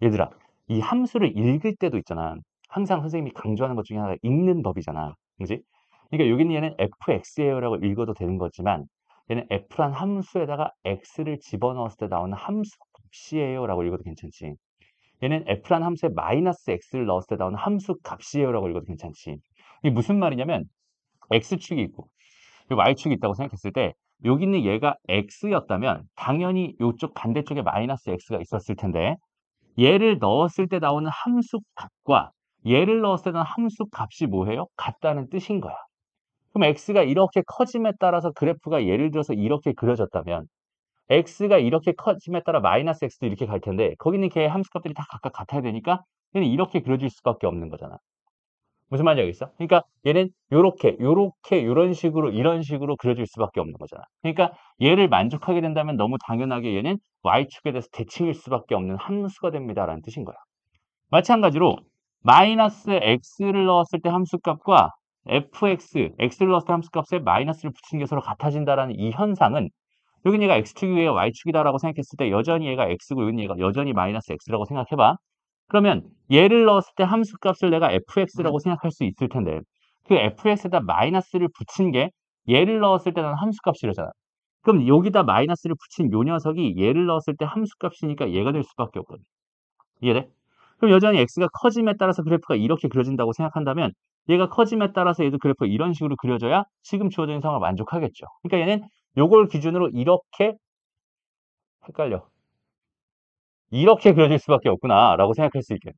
얘들아 이 함수를 읽을 때도 있잖아. 항상 선생님이 강조하는 것 중에 하나가 읽는 법이잖아. 그지? 그러니까 여기는 얘는 fx예요라고 읽어도 되는 거지만 얘는 f란 함수에다가 x를 집어넣었을 때 나오는 함수 값이에요라고 읽어도 괜찮지. 얘는 f란 함수에 마이너스 x를 넣었을 때 나오는 함수 값이에요라고 읽어도 괜찮지. 이게 무슨 말이냐면 x축이 있고 y축이 있다고 생각했을 때 여기는 얘가 x였다면 당연히 이쪽 반대쪽에 마이너스 x가 있었을 텐데 얘를 넣었을 때 나오는 함수 값과 얘를 넣었을 때 나오는 함수 값이 뭐예요? 같다는 뜻인 거야. 그럼 x가 이렇게 커짐에 따라서 그래프가 예를 들어서 이렇게 그려졌다면 x가 이렇게 커짐에 따라 마이너스 x도 이렇게 갈 텐데 거기는 걔 함수 값들이 다 각각 같아야 되니까 얘는 이렇게 그려질 수밖에 없는 거잖아. 무슨 말인지 알겠어? 그러니까 얘는 요렇게 요런 식으로 이런 식으로 그려질 수밖에 없는 거잖아. 그러니까 얘를 만족하게 된다면 너무 당연하게 얘는 y축에 대해서 대칭일 수밖에 없는 함수가 됩니다라는 뜻인 거야. 마찬가지로 마이너스 x를 넣었을 때 함수값과 x를 넣었을 때 함수값에 마이너스를 붙이는 게 서로 같아진다라는 이 현상은 여긴 얘가 x축이 왜 y축이다라고 생각했을 때 여전히 얘가 x고 여긴 얘가 여전히 마이너스 x라고 생각해봐. 그러면 얘를 넣었을 때 함수값을 내가 fx라고 생각할 수 있을 텐데 그 fx에다 마이너스를 붙인 게 얘를 넣었을 때는 함수값이라잖아. 그럼 여기다 마이너스를 붙인 요 녀석이 얘를 넣었을 때 함수값이니까 얘가 될 수밖에 없거든. 이해돼? 그럼 여전히 x가 커짐에 따라서 그래프가 이렇게 그려진다고 생각한다면 얘가 커짐에 따라서 얘도 그래프가 이런 식으로 그려져야 지금 주어진 상황을 만족하겠죠. 그러니까 얘는 요걸 기준으로 이렇게 헷갈려. 이렇게 그려질 수밖에 없구나라고 생각할 수 있게.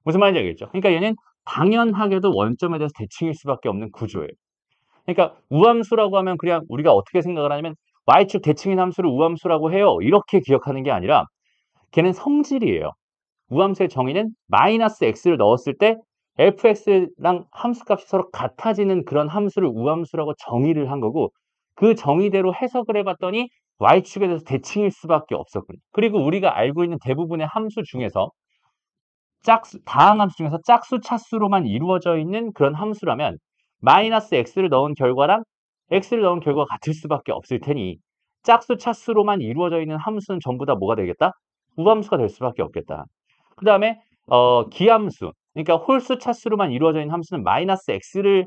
무슨 말인지 알겠죠? 그러니까 얘는 당연하게도 원점에 대해서 대칭일 수밖에 없는 구조예요. 그러니까 우함수라고 하면 그냥 우리가 어떻게 생각을 하냐면 y축 대칭인 함수를 우함수라고 해요. 이렇게 기억하는 게 아니라 걔는 성질이에요. 우함수의 정의는 마이너스 x를 넣었을 때 fx랑 함수값이 서로 같아지는 그런 함수를 우함수라고 정의를 한 거고 그 정의대로 해석을 해봤더니 y축에 대해서 대칭일 수밖에 없었군요. 그리고 우리가 알고 있는 대부분의 함수 중에서 다항함수 중에서 짝수, 차수로만 이루어져 있는 그런 함수라면 마이너스 x를 넣은 결과랑 x를 넣은 결과가 같을 수밖에 없을 테니 짝수, 차수로만 이루어져 있는 함수는 전부 다 뭐가 되겠다? 우함수가 될 수밖에 없겠다. 그 다음에 기함수, 그러니까 홀수, 차수로만 이루어져 있는 함수는 마이너스 x의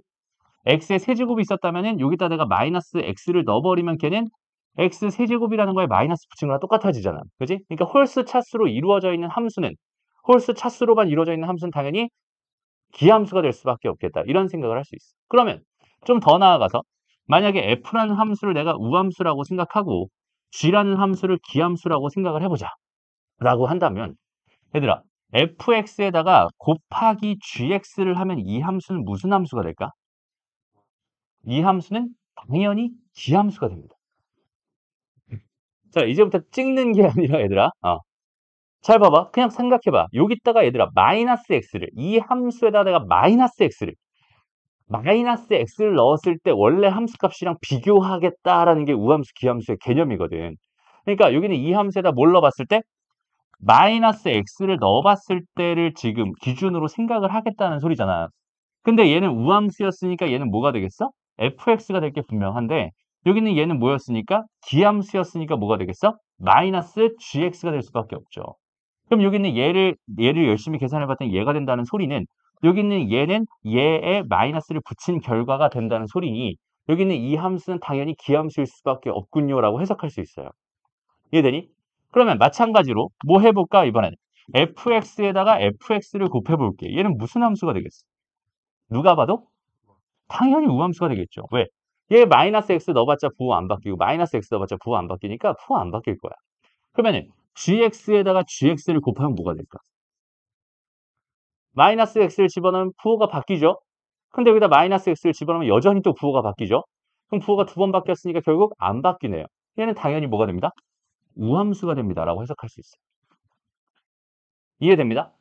세제곱이 있었다면 여기다 내가 마이너스 x를 넣어버리면 걔는 x 세제곱이라는 거에 마이너스 붙인 거랑 똑같아지잖아. 그지? 그러니까 홀수, 차수로 이루어져 있는 함수는 홀수, 차수로만 이루어져 있는 함수는 당연히 기함수가 될 수밖에 없겠다. 이런 생각을 할 수 있어. 그러면 좀 더 나아가서 만약에 f라는 함수를 내가 우함수라고 생각하고 g라는 함수를 기함수라고 생각을 해보자. 라고 한다면 얘들아 fx에다가 곱하기 gx를 하면 이 함수는 무슨 함수가 될까? 이 함수는 당연히 기함수가 됩니다. 자, 이제부터 찍는 게 아니라 얘들아 잘 봐봐. 그냥 생각해봐. 여기다가 얘들아 마이너스 x를 이 함수에다 내가 마이너스 x를 넣었을 때 원래 함수값이랑 비교하겠다라는 게 우함수, 기함수의 개념이거든. 그러니까 여기는 이 함수에다 뭘 넣어봤을 때 마이너스 x를 넣어봤을 때를 지금 기준으로 생각을 하겠다는 소리잖아. 근데 얘는 우함수였으니까 얘는 뭐가 되겠어? fx가 될 게 분명한데 여기는 얘는 뭐였으니까 기함수였으니까 뭐가 되겠어? 마이너스 gx가 될 수밖에 없죠. 그럼 여기 있는 얘를 열심히 계산해봤더니 얘가 된다는 소리는 여기 있는 얘는 얘에 마이너스를 붙인 결과가 된다는 소리니 여기 있는 이 함수는 당연히 기함수일 수밖에 없군요라고 해석할 수 있어요. 이해되니? 그러면 마찬가지로 뭐 해볼까 이번에는 fx에다가 fx를 곱해볼게. 얘는 무슨 함수가 되겠어? 누가 봐도 당연히 우함수가 되겠죠. 왜? 얘 마이너스 x 넣어봤자 부호 안 바뀌고 마이너스 x 넣어봤자 부호 안 바뀌니까 부호 안 바뀔 거야. 그러면은 gx에다가 gx를 곱하면 뭐가 될까? 마이너스 x를 집어넣으면 부호가 바뀌죠. 근데 여기다 마이너스 x를 집어넣으면 여전히 또 부호가 바뀌죠. 그럼 부호가 두 번 바뀌었으니까 결국 안 바뀌네요. 얘는 당연히 뭐가 됩니다? 우함수가 됩니다. 라고 해석할 수 있어요. 이해됩니다?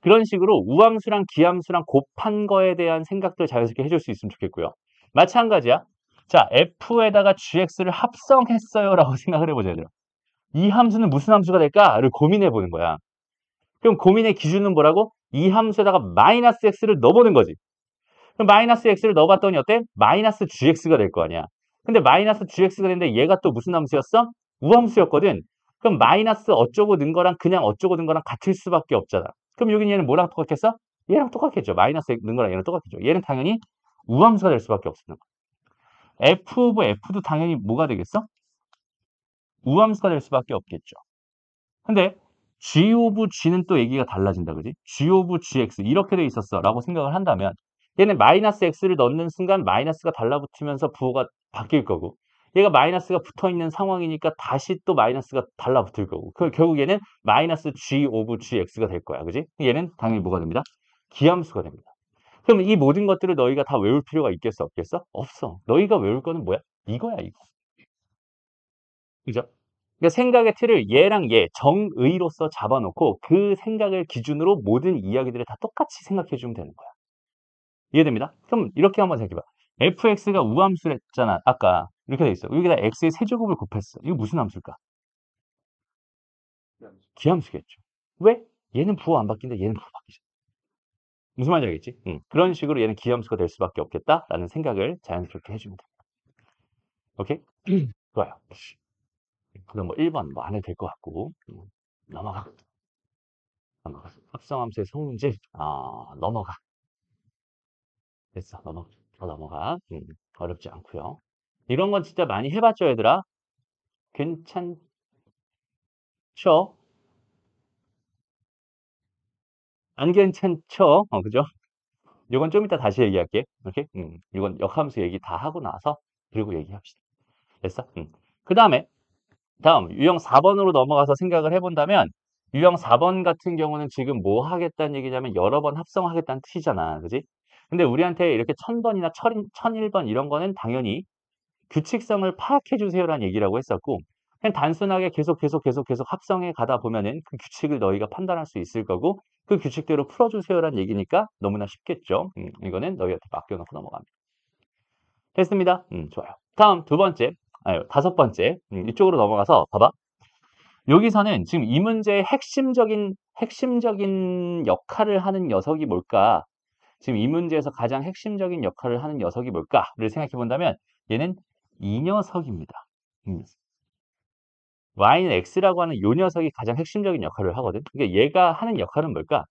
그런 식으로 우함수랑 기함수랑 곱한 거에 대한 생각들 자연스럽게 해줄 수 있으면 좋겠고요. 마찬가지야. 자, f에다가 gx를 합성했어요. 라고 생각을 해보자. 얘들아. 이 함수는 무슨 함수가 될까를 고민해 보는 거야. 그럼 고민의 기준은 뭐라고? 이 함수에다가 마이너스 x를 넣어보는 거지. 그럼 마이너스 x를 넣어봤더니 어때? 마이너스 gx가 될 거 아니야. 근데 마이너스 gx가 됐는데 얘가 또 무슨 함수였어? 우함수였거든. 그럼 마이너스 어쩌고 는 거랑 그냥 어쩌고 는 거랑 같을 수밖에 없잖아. 그럼 여기 얘는 뭐랑 똑같겠어? 얘랑 똑같겠죠. 마이너스 는 거랑 얘랑 똑같겠죠. 얘는 당연히 우함수가 될 수밖에 없는 거야. f 오브 f도 당연히 뭐가 되겠어? 우함수가 될 수밖에 없겠죠. 근데 g 오브 g는 또 얘기가 달라진다. 그지? g 오브 gx 이렇게 돼 있었어 라고 생각을 한다면 얘는 마이너스 x를 넣는 순간 마이너스가 달라붙으면서 부호가 바뀔 거고 얘가 마이너스가 붙어있는 상황이니까 다시 또 마이너스가 달라붙을 거고 결국 얘는 마이너스 g 오브 gx가 될 거야. 그지? 얘는 당연히 뭐가 됩니다? 기함수가 됩니다. 그럼 이 모든 것들을 너희가 다 외울 필요가 있겠어? 없겠어? 없어. 너희가 외울 거는 뭐야? 이거야 이거. 그죠? 그러니까 생각의 틀을 얘랑 얘, 정의로서 잡아놓고 그 생각을 기준으로 모든 이야기들을 다 똑같이 생각해 주면 되는 거야. 이해됩니다? 그럼 이렇게 한번 생각해봐. fx가 우함수랬잖아. 아까 이렇게 돼 있어. 여기다 x의 세제곱을 곱했어. 이거 무슨 함수일까? 기함수겠죠. 왜? 얘는 부호 안 바뀐다. 얘는 부호 바뀌죠. 무슨 말인지 알겠지? 그런 식으로 얘는 기함수가 될 수밖에 없겠다라는 생각을 자연스럽게 해주면 돼. 오케이? 좋아요. 그럼 뭐 1번 뭐 안 해도 될 것 같고 넘어가. 합성함수의 성질 넘어가. 됐어. 넘어가. 어렵지 않고요. 이런 건 진짜 많이 해봤죠, 얘들아? 괜찮죠? 안 괜찮죠? 그죠? 이건 좀 이따 다시 얘기할게. 이렇게? 이건 역함수 얘기 다 하고 나서 그리고 얘기합시다. 됐어? 그 다음 유형 4번으로 넘어가서 생각을 해본다면 유형 4번 같은 경우는 지금 뭐 하겠다는 얘기냐면 여러 번 합성하겠다는 뜻이잖아. 그지? 근데 우리한테 이렇게 1000번이나 1001번 이런 거는 당연히 규칙성을 파악해 주세요라는 얘기라고 했었고 그냥 단순하게 계속 합성해 가다 보면은 그 규칙을 너희가 판단할 수 있을 거고 그 규칙대로 풀어주세요라는 얘기니까 너무나 쉽겠죠. 이거는 너희한테 맡겨놓고 넘어갑니다. 됐습니다. 좋아요. 다음 다섯 번째 이쪽으로 넘어가서 봐봐. 여기서는 지금 이 문제의 핵심적인 역할을 하는 녀석이 뭘까? 지금 이 문제에서 가장 핵심적인 역할을 하는 녀석이 뭘까를 생각해 본다면 얘는 이 녀석입니다. y는 x라고 하는 이 녀석이 가장 핵심적인 역할을 하거든. 그러니까 얘가 하는 역할은 뭘까?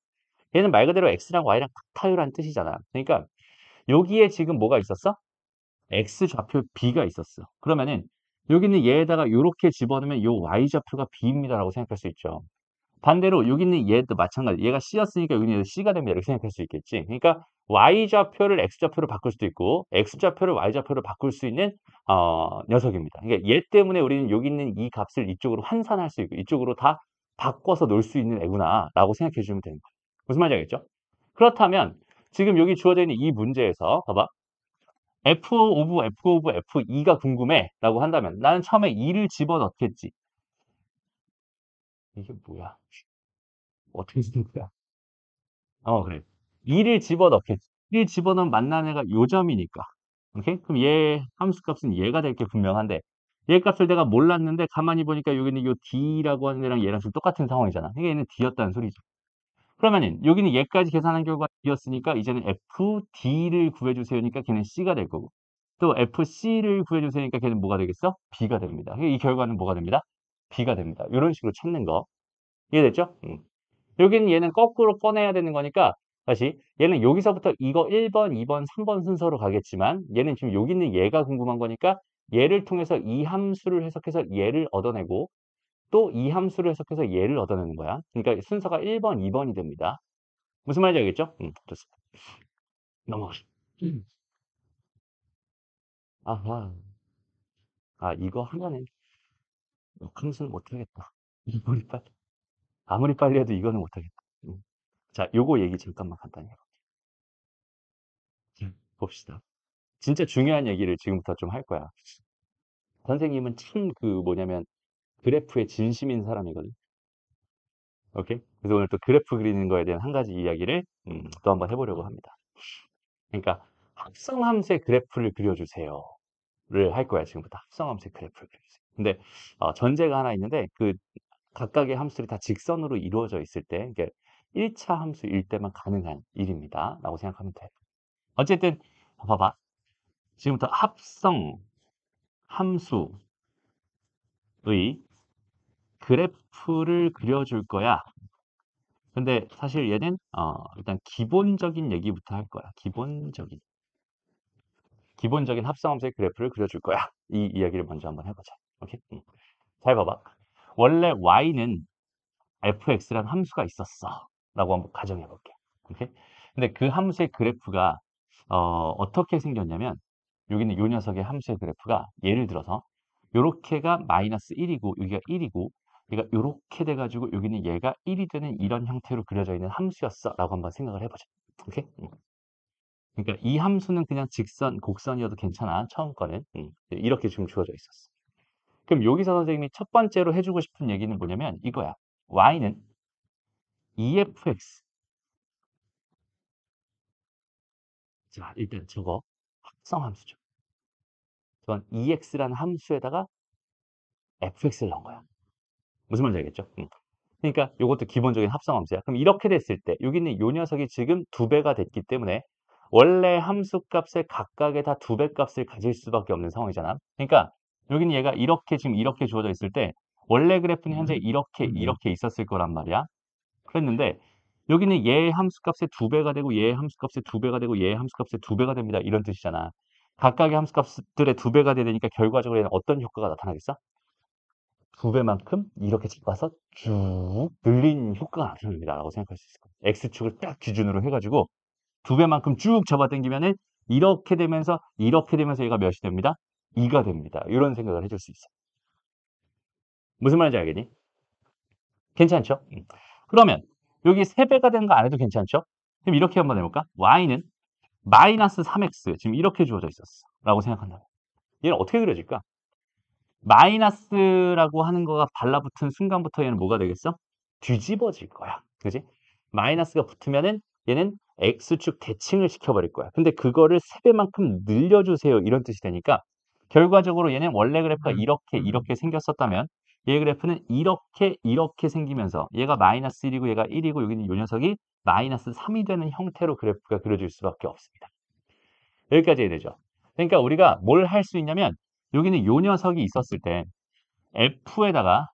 얘는 말 그대로 x랑 y랑 같아요라는 뜻이잖아. 그러니까 여기에 지금 뭐가 있었어? x 좌표 b가 있었어. 그러면은 여기는 얘에다가 이렇게 집어넣으면 요 y 좌표가 b입니다라고 생각할 수 있죠. 반대로 여기 있는 얘도 마찬가지. 얘가 C였으니까 여기는 C가 됩니다. 이렇게 생각할 수 있겠지. 그러니까 Y좌표를 X좌표로 바꿀 수도 있고 X좌표를 Y좌표로 바꿀 수 있는 녀석입니다. 그러니까 얘 때문에 우리는 여기 있는 이 값을 이쪽으로 환산할 수 있고 이쪽으로 다 바꿔서 놓을 수 있는 애구나 라고 생각해 주면 되는 거예요. 무슨 말인지 알겠죠? 그렇다면 지금 여기 주어져 있는 이 문제에서 봐봐. F 오브 F 오브 F2가 궁금해 라고 한다면 나는 처음에 2를 집어넣겠지. 이게 뭐야? 어떻게 쓰는 거야? 그래. 2를 집어넣겠지. 2를 집어넣으면 만난 애가 요 점이니까. 오케이? 그럼 얘 함수 값은 얘가 될 게 분명한데 얘 값을 내가 몰랐는데 가만히 보니까 여기는 요 D라고 하는 애랑 얘랑 지금 똑같은 상황이잖아. 그러니까 얘는 D였다는 소리죠. 그러면은 여기는 얘까지 계산한 결과 D였으니까 이제는 FD를 구해주세요니까 걔는 C가 될 거고 또 FC를 구해주세요니까 걔는 뭐가 되겠어? B가 됩니다. 이 결과는 뭐가 됩니다? B가 됩니다. 이런 식으로 찾는 거. 이해됐죠? 여기는 얘는 거꾸로 꺼내야 되는 거니까 다시 얘는 여기서부터 이거 1번, 2번, 3번 순서로 가겠지만 얘는 지금 여기 있는 얘가 궁금한 거니까 얘를 통해서 이 함수를 해석해서 얘를 얻어내고 또 이 함수를 해석해서 얘를 얻어내는 거야. 그러니까 순서가 1번, 2번이 됩니다. 무슨 말인지 알겠죠? 좋습니다. 넘어가시죠. 아하. 이거 하나는 역함수는 못하겠다. 아무리 빨리 해도 이거는 못하겠다. 자, 요거 얘기 잠깐만 간단히 해볼게요. 자, 봅시다. 진짜 중요한 얘기를 지금부터 좀 할 거야. 선생님은 참 뭐냐면 그래프에 진심인 사람이거든. 오케이? 그래서 오늘 또 그래프 그리는 거에 대한 한 가지 이야기를 또 한번 해보려고 합니다. 그러니까 합성함수의 그래프를 그려주세요. 를 할 거야, 지금부터. 합성함수의 그래프를 그려주세요. 근데 전제가 하나 있는데 각각의 함수들이 다 직선으로 이루어져 있을 때 이게 1차 함수일 때만 가능한 일입니다. 라고 생각하면 돼. 어쨌든 봐봐. 지금부터 합성 함수의 그래프를 그려줄 거야. 근데 사실 얘는 일단 기본적인 얘기부터 할 거야. 기본적인 합성함수의 그래프를 그려줄 거야. 이 이야기를 먼저 한번 해보자. 오케이? 잘 봐봐. 원래 y는 fx라는 함수가 있었어. 라고 한번 가정해 볼게. 오케이? 근데 그 함수의 그래프가 어떻게 생겼냐면 여기는 요 녀석의 함수의 그래프가 예를 들어서 요렇게가 마이너스 1이고 여기가 1이고 얘가 요렇게 돼가지고 여기는 얘가 1이 되는 이런 형태로 그려져 있는 함수였어 라고 한번 생각을 해보자. 오케이? 그러니까 이 함수는 그냥 직선, 곡선이어도 괜찮아. 처음 거는. 이렇게 지금 주어져 있었어. 그럼 여기서 선생님이 첫 번째로 해주고 싶은 얘기는 뭐냐면 이거야. y는 EFX. 자, 일단 저거 합성함수죠. 저건 EX라는 함수에다가 FX를 넣은 거야. 무슨 말인지 알겠죠? 그러니까 이것도 기본적인 합성함수야. 그럼 이렇게 됐을 때 여기는 요 녀석이 지금 2배가 됐기 때문에 원래 함수 값의 각각에 다 2배 값을 가질 수밖에 없는 상황이잖아. 그러니까 여기는 얘가 이렇게 지금 이렇게 주어져 있을 때 원래 그래프는 현재 이렇게 있었을 거란 말이야. 그랬는데 여기는 얘의 함수값의 2배가 되고 얘의 함수값의 2배가 되고 얘의 함수값의 2배가 됩니다. 이런 뜻이잖아. 각각의 함수값들의 2배가 되니까 결과적으로 얘는 어떤 효과가 나타나겠어? 2배만큼 이렇게 잡아서 쭉 늘린 효과가 나타납니다. 라고 생각할 수 있을 거예요. X축을 딱 기준으로 해가지고 2배만큼 쭉 잡아당기면은 이렇게 되면서 얘가 몇이 됩니다? 2가 됩니다. 이런 생각을 해줄 수 있어요. 무슨 말인지 알겠니? 괜찮죠? 그러면 여기 3배가 되는 거 안 해도 괜찮죠? 그럼 이렇게 한번 해볼까? y는 마이너스 3x 지금 이렇게 주어져 있었어 라고 생각한다. 얘는 어떻게 그려질까? 마이너스라고 하는 거가 발라붙은 순간부터 얘는 뭐가 되겠어? 뒤집어질 거야. 그지? 마이너스가 붙으면은 얘는 x축 대칭을 시켜버릴 거야. 근데 그거를 3배만큼 늘려주세요. 이런 뜻이 되니까 결과적으로 얘는 원래 그래프가 이렇게 생겼었다면 얘 그래프는 이렇게 생기면서 얘가 마이너스 1이고 얘가 1이고 여기는 요 녀석이 마이너스 3이 되는 형태로 그래프가 그려질 수밖에 없습니다. 여기까지 해야 되죠. 그러니까 우리가 뭘 할 수 있냐면 여기는 요 녀석이 있었을 때 f에다가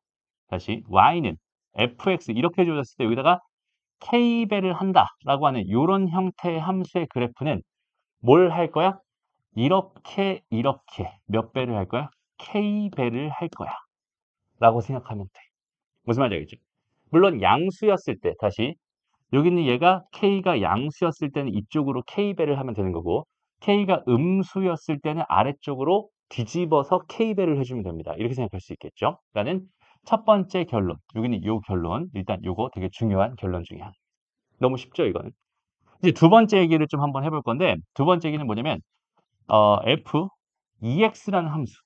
다시 y는 fx 이렇게 주어졌을 때 여기다가 k배를 한다라고 하는 이런 형태의 함수의 그래프는 뭘 할 거야? 이렇게 몇 배를 할 거야? k배를 할 거야 라고 생각하면 돼. 무슨 말인지 알겠죠? 물론 양수였을 때 다시 여기는 얘가 k가 양수였을 때는 이쪽으로 k배를 하면 되는 거고 k가 음수였을 때는 아래쪽으로 뒤집어서 k배를 해주면 됩니다. 이렇게 생각할 수 있겠죠? 그러니까는 첫 번째 결론, 여기는 요 결론, 일단 요거 되게 중요한 결론 중에 하나. 너무 쉽죠, 이거는? 이제 두 번째 얘기를 좀 한번 해볼 건데 두 번째 얘기는 뭐냐면 f ex라는 함수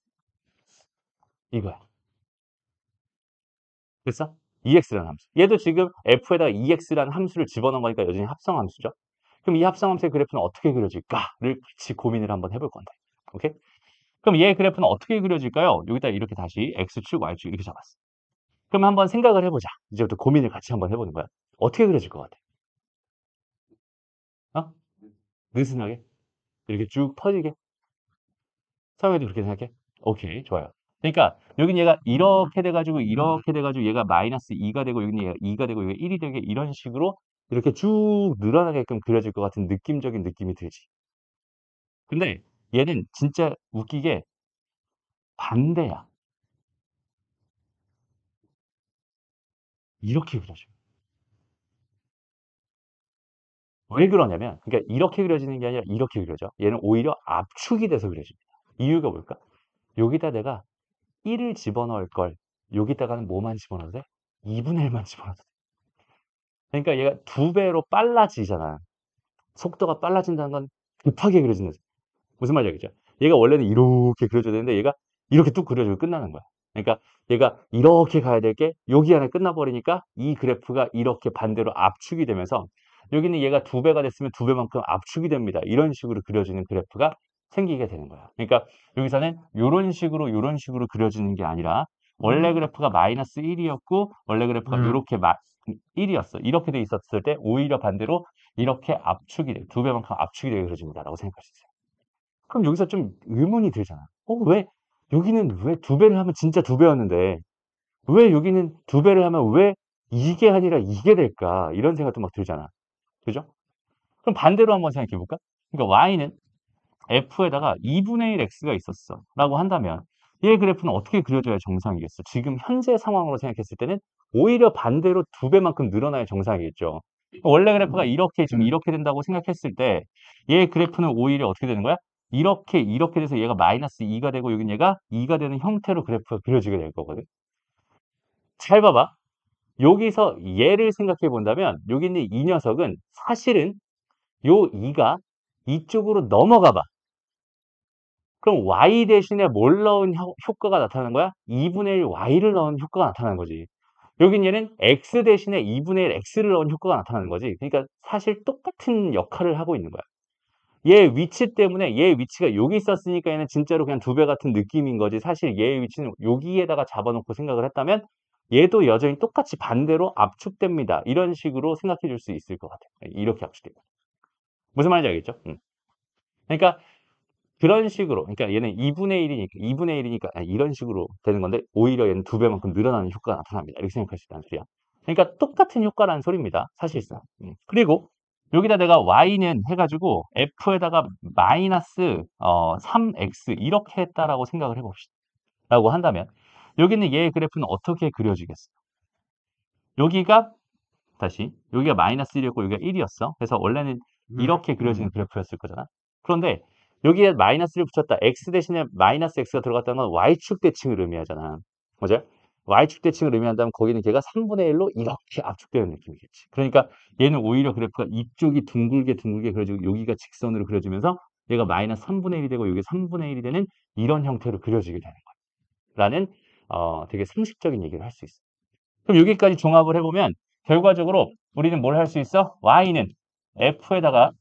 이거야. 됐어? ex라는 함수. 얘도 지금 f에다가 ex라는 함수를 집어넣은 거니까 여전히 합성함수죠. 그럼 이 합성함수의 그래프는 어떻게 그려질까를 같이 고민을 한번 해볼 건데. 오케이? 그럼 얘 그래프는 어떻게 그려질까요? 여기다 이렇게 다시 x축, y축 이렇게 잡았어. 그럼 한번 생각을 해보자. 이제부터 고민을 같이 한번 해보는 거야. 어떻게 그려질 것 같아? 어? 느슨하게? 이렇게 쭉 퍼지게? 사용해도 그렇게 생각해? 오케이, 좋아요. 그러니까 여긴 얘가 이렇게 돼가지고 이렇게 돼가지고 얘가 마이너스 2가 되고 여기는 얘가 2가 되고 여기가 1이 되게 이런 식으로 이렇게 쭉 늘어나게끔 그려질 것 같은 느낌적인 느낌이 들지. 근데 얘는 진짜 웃기게 반대야. 이렇게 그려져. 왜 그러냐면, 그러니까 이렇게 그려지는 게 아니라 이렇게 그려져. 얘는 오히려 압축이 돼서 그려집니다. 이유가 뭘까? 여기다 내가 1을 집어넣을 걸 여기다가는 뭐만 집어넣어도 돼? 2분의 1만 집어넣어도 돼. 그러니까 얘가 두 배로 빨라지잖아. 속도가 빨라진다는 건 급하게 그려진다. 무슨 말인지 알겠죠? 얘가 원래는 이렇게 그려줘야 되는데 얘가 이렇게 뚝 그려주고 끝나는 거야. 그러니까 얘가 이렇게 가야 될 게 여기 안에 끝나버리니까 이 그래프가 이렇게 반대로 압축이 되면서 여기는 얘가 두 배가 됐으면 두 배만큼 압축이 됩니다. 이런 식으로 그려지는 그래프가 생기게 되는 거야. 그러니까 여기서는 이런 식으로 그려지는 게 아니라 원래 그래프가 마이너스 1이었고 원래 그래프가 이렇게 1이었어. 이렇게 돼 있었을 때 오히려 반대로 이렇게 압축이 돼. 두 배만큼 압축이 되게 그려집니다라고 생각할 수 있어요. 그럼 여기서 좀 의문이 들잖아. 왜 여기는 왜 두 배를 하면 진짜 두 배였는데 왜 여기는 두 배를 하면 왜 이게 아니라 이게 될까? 이런 생각도 막 들잖아. 그죠? 그럼 반대로 한번 생각해 볼까? 그러니까 y는 f에다가 2분의 1 x가 있었어. 라고 한다면 얘 그래프는 어떻게 그려져야 정상이겠어? 지금 현재 상황으로 생각했을 때는 오히려 반대로 두 배만큼 늘어나야 정상이겠죠. 원래 그래프가 이렇게 지금 이렇게 된다고 생각했을 때 얘 그래프는 오히려 어떻게 되는 거야? 이렇게 돼서 얘가 마이너스 2가 되고 여긴 얘가 2가 되는 형태로 그래프가 그려지게 될 거거든. 잘 봐봐. 여기서 얘를 생각해 본다면 여기 있는 이 녀석은 사실은 요 2가 이쪽으로 넘어가 봐. 그럼 y 대신에 뭘 넣은 효과가 나타나는 거야? 2분의 1 y를 넣은 효과가 나타나는 거지. 여긴 얘는 x 대신에 2분의 1 x를 넣은 효과가 나타나는 거지. 그러니까 사실 똑같은 역할을 하고 있는 거야. 얘 위치 때문에 얘 위치가 여기 있었으니까 얘는 진짜로 그냥 두 배 같은 느낌인 거지. 사실 얘의 위치는 여기에다가 잡아놓고 생각을 했다면 얘도 여전히 똑같이 반대로 압축됩니다. 이런 식으로 생각해 줄 수 있을 것 같아요. 이렇게 압축돼요. 무슨 말인지 알겠죠? 그러니까 그런 식으로 그러니까 얘는 2분의 1이니까 2분의 1이니까 이런 식으로 되는 건데 오히려 얘는 두 배만큼 늘어나는 효과가 나타납니다. 이렇게 생각할 수 있다는 소리야. 그러니까 똑같은 효과라는 소리입니다. 사실상. 그리고 여기다 내가 y는 해가지고 f에다가 마이너스 3x 이렇게 했다라고 생각을 해봅시다. 라고 한다면 여기는 얘의 그래프는 어떻게 그려지겠어요? 여기가 다시 여기가 마이너스 1이었고 여기가 1이었어. 그래서 원래는 이렇게 그려지는 그래프였을 거잖아. 그런데 여기에 마이너스를 붙였다. x 대신에 마이너스 x가 들어갔다는 건 y축 대칭을 의미하잖아. 맞아요? y축 대칭을 의미한다면 거기는 걔가 3분의 1로 이렇게 압축되는 느낌이겠지. 그러니까 얘는 오히려 그래프가 이쪽이 둥글게 그려지고 여기가 직선으로 그려지면서 얘가 마이너스 3분의 1이 되고 여기 3분의 1이 되는 이런 형태로 그려지게 되는 거야. 라는 되게 상식적인 얘기를 할 수 있어. 그럼 여기까지 종합을 해보면 결과적으로 우리는 뭘 할 수 있어? y는 f에다가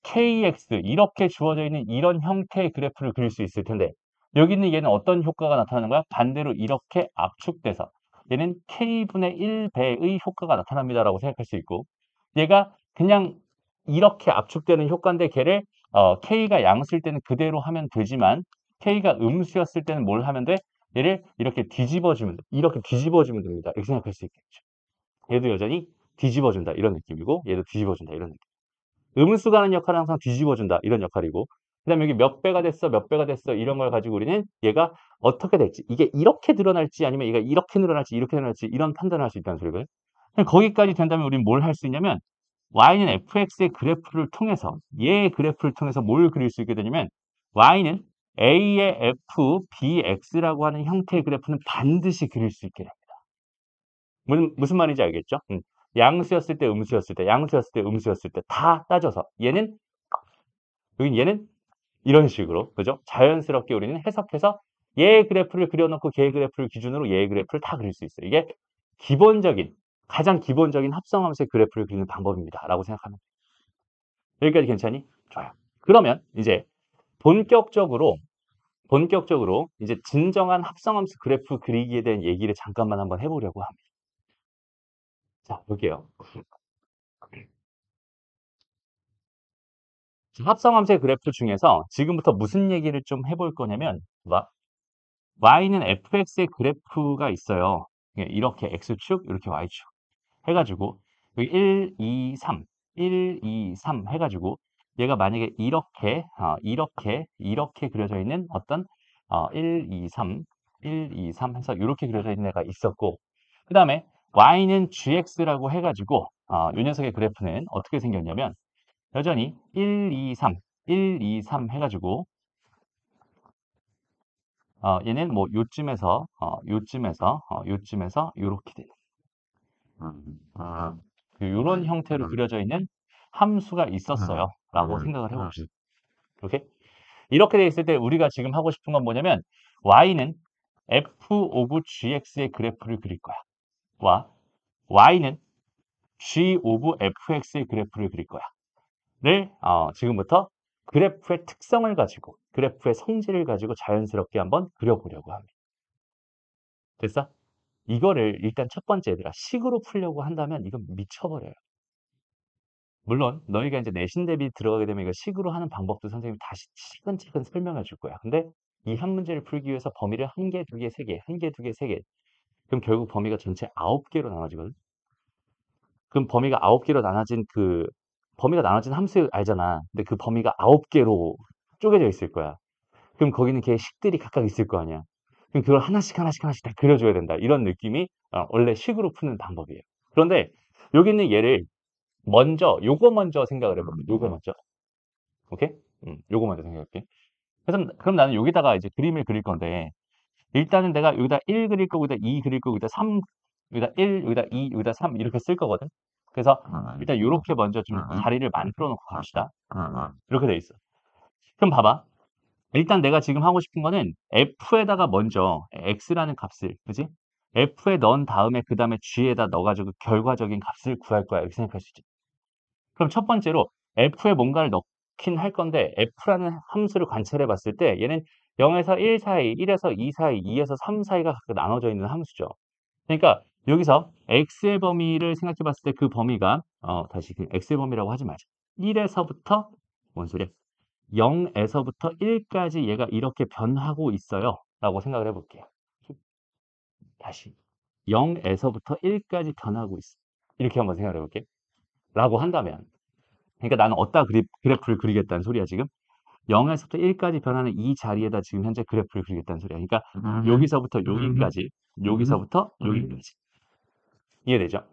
kx 이렇게 주어져 있는 이런 형태의 그래프를 그릴 수 있을 텐데 여기 있는 얘는 어떤 효과가 나타나는 거야? 반대로 이렇게 압축돼서 얘는 k분의 1배의 효과가 나타납니다라고 생각할 수 있고 얘가 그냥 이렇게 압축되는 효과인데 걔를 k가 양수일 때는 그대로 하면 되지만 k가 음수였을 때는 뭘 하면 돼? 얘를 이렇게 뒤집어주면 돼. 이렇게 뒤집어주면 됩니다. 이렇게 생각할 수 있겠죠. 얘도 여전히 뒤집어준다 이런 느낌이고 얘도 뒤집어준다 이런 느낌. 음수가 하는 역할은 항상 뒤집어준다 이런 역할이고 그 다음에 여기 몇 배가 됐어 몇 배가 됐어 이런 걸 가지고 우리는 얘가 어떻게 될지 이게 이렇게 늘어날지 아니면 얘가 이렇게 늘어날지 이렇게 늘어날지 이런 판단을 할 수 있다는 소리거든. 거기까지 된다면 우리는 뭘 할 수 있냐면 y는 fx의 그래프를 통해서 얘의 그래프를 통해서 뭘 그릴 수 있게 되냐면 y는 a의 f, bx라고 하는 형태의 그래프는 반드시 그릴 수 있게 됩니다. 무슨 말인지 알겠죠? 양수였을 때, 음수였을 때, 양수였을 때, 음수였을 때 다 따져서 여긴 얘는 이런 식으로 그죠? 자연스럽게 우리는 해석해서 얘의 그래프를 그려놓고 걔의 그래프를 기준으로 얘의 그래프를 다 그릴 수 있어요. 이게 기본적인 가장 기본적인 합성함수의 그래프를 그리는 방법입니다라고 생각하면 돼요. 여기까지 괜찮니? 좋아요. 그러면 이제 본격적으로 이제 진정한 합성함수 그래프 그리기에 대한 얘기를 잠깐만 한번 해보려고 합니다. 자, 볼게요. 합성함수의 그래프 중에서 지금부터 무슨 얘기를 좀 해볼 거냐면 봐. y는 fx의 그래프가 있어요. 이렇게 x축, 이렇게 y축 해가지고 여기 1, 2, 3, 1, 2, 3 해가지고 얘가 만약에 이렇게 그려져 있는 어떤 1, 2, 3, 1, 2, 3 해서 이렇게 그려져 있는 애가 있었고 그 다음에 y는 gx라고 해가지고 이 녀석의 그래프는 어떻게 생겼냐면 여전히 1, 2, 3, 1, 2, 3 해가지고 얘는 뭐 요쯤에서 요렇게 되는 이런 형태로 그려져 있는 함수가 있었어요. 라고 생각을 해봅시다. 오케이? 이렇게 돼 있을 때 우리가 지금 하고 싶은 건 뭐냐면 y는 f 오브 gx의 그래프를 그릴 거야. 와 y는 g 오브 fx의 그래프를 그릴 거야. 를 지금부터 그래프의 특성을 가지고 그래프의 성질을 가지고 자연스럽게 한번 그려보려고 합니다. 됐어? 이거를 일단 첫 번째 얘들아 식으로 풀려고 한다면 이건 미쳐버려요. 물론 너희가 이제 내신 대비 들어가게 되면 이거 식으로 하는 방법도 선생님이 다시 차근차근 설명해 줄 거야. 근데 이 한 문제를 풀기 위해서 범위를 한 개, 두 개, 세 개, 한 개, 두 개, 세 개. 그럼 결국 범위가 전체 9개로 나눠지거든. 그럼 범위가 9개로 나눠진 범위가 나눠진 함수 알잖아. 근데 그 범위가 9개로 쪼개져 있을 거야. 그럼 거기는 걔 식들이 각각 있을 거 아니야. 그럼 그걸 하나씩 하나씩 하나씩 다 그려줘야 된다. 이런 느낌이 원래 식으로 푸는 방법이에요. 그런데 여기 있는 얘를 요거 먼저 생각을 해볼게. 요거 먼저. 오케이? 요거 먼저 생각할게. 그래서 그럼 나는 여기다가 이제 그림을 그릴 건데 일단은 내가 여기다 1 그릴 거고 여기다 2 그릴 거고 여기다 3 여기다 1 여기다 2 여기다 3 이렇게 쓸 거거든. 그래서 일단 요렇게 먼저 좀 자리를 만들어 놓고 갑시다. 이렇게 돼 있어. 그럼 봐봐. 일단 내가 지금 하고 싶은 거는 f에다가 먼저 x라는 값을 그지? f에 넣은 다음에 그 다음에 g에다 넣어가지고 결과적인 값을 구할 거야. 이렇게 생각할 수 있지. 그럼 첫 번째로 f에 뭔가를 넣긴 할 건데 f라는 함수를 관찰해 봤을 때 얘는 0에서 1 사이, 1에서 2 사이, 2에서 3 사이가 각각 나눠져 있는 함수죠. 그러니까 여기서 x의 범위를 생각해 봤을 때 그 범위가 다시 그 x의 범위라고 하지 말자. 1에서부터 뭔 소리야? 0에서부터 1까지 얘가 이렇게 변하고 있어요. 라고 생각을 해볼게요. 다시 0에서부터 1까지 변하고 있어. 이렇게 한번 생각을 해볼게. 라고 한다면 그러니까 나는 어디다 그래프를 그리겠다는 소리야 지금? 0에서부터 1까지 변하는 이 자리에다 지금 현재 그래프를 그리겠다는 소리야. 그러니까 여기서부터 여기까지, 여기서부터 여기까지. 이해되죠?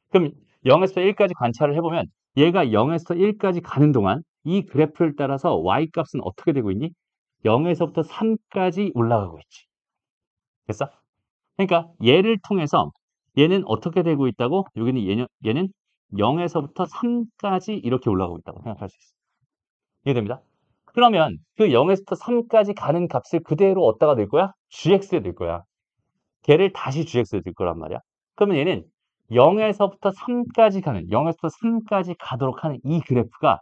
그럼 0에서 1까지 관찰을 해보면 얘가 0에서 1까지 가는 동안 이 그래프를 따라서 y값은 어떻게 되고 있니? 0에서부터 3까지 올라가고 있지. 됐어? 그러니까 얘를 통해서 얘는 어떻게 되고 있다고? 여기는 얘는 0에서부터 3까지 이렇게 올라가고 있다고 생각할 수 있어. 이해됩니다? 그러면 그 0에서부터 3까지 가는 값을 그대로 어디다가 넣을 거야? gx에 넣을 거야. 걔를 다시 gx에 넣을 거란 말이야. 그러면 얘는 0에서부터 3까지 가도록 하는 이 그래프가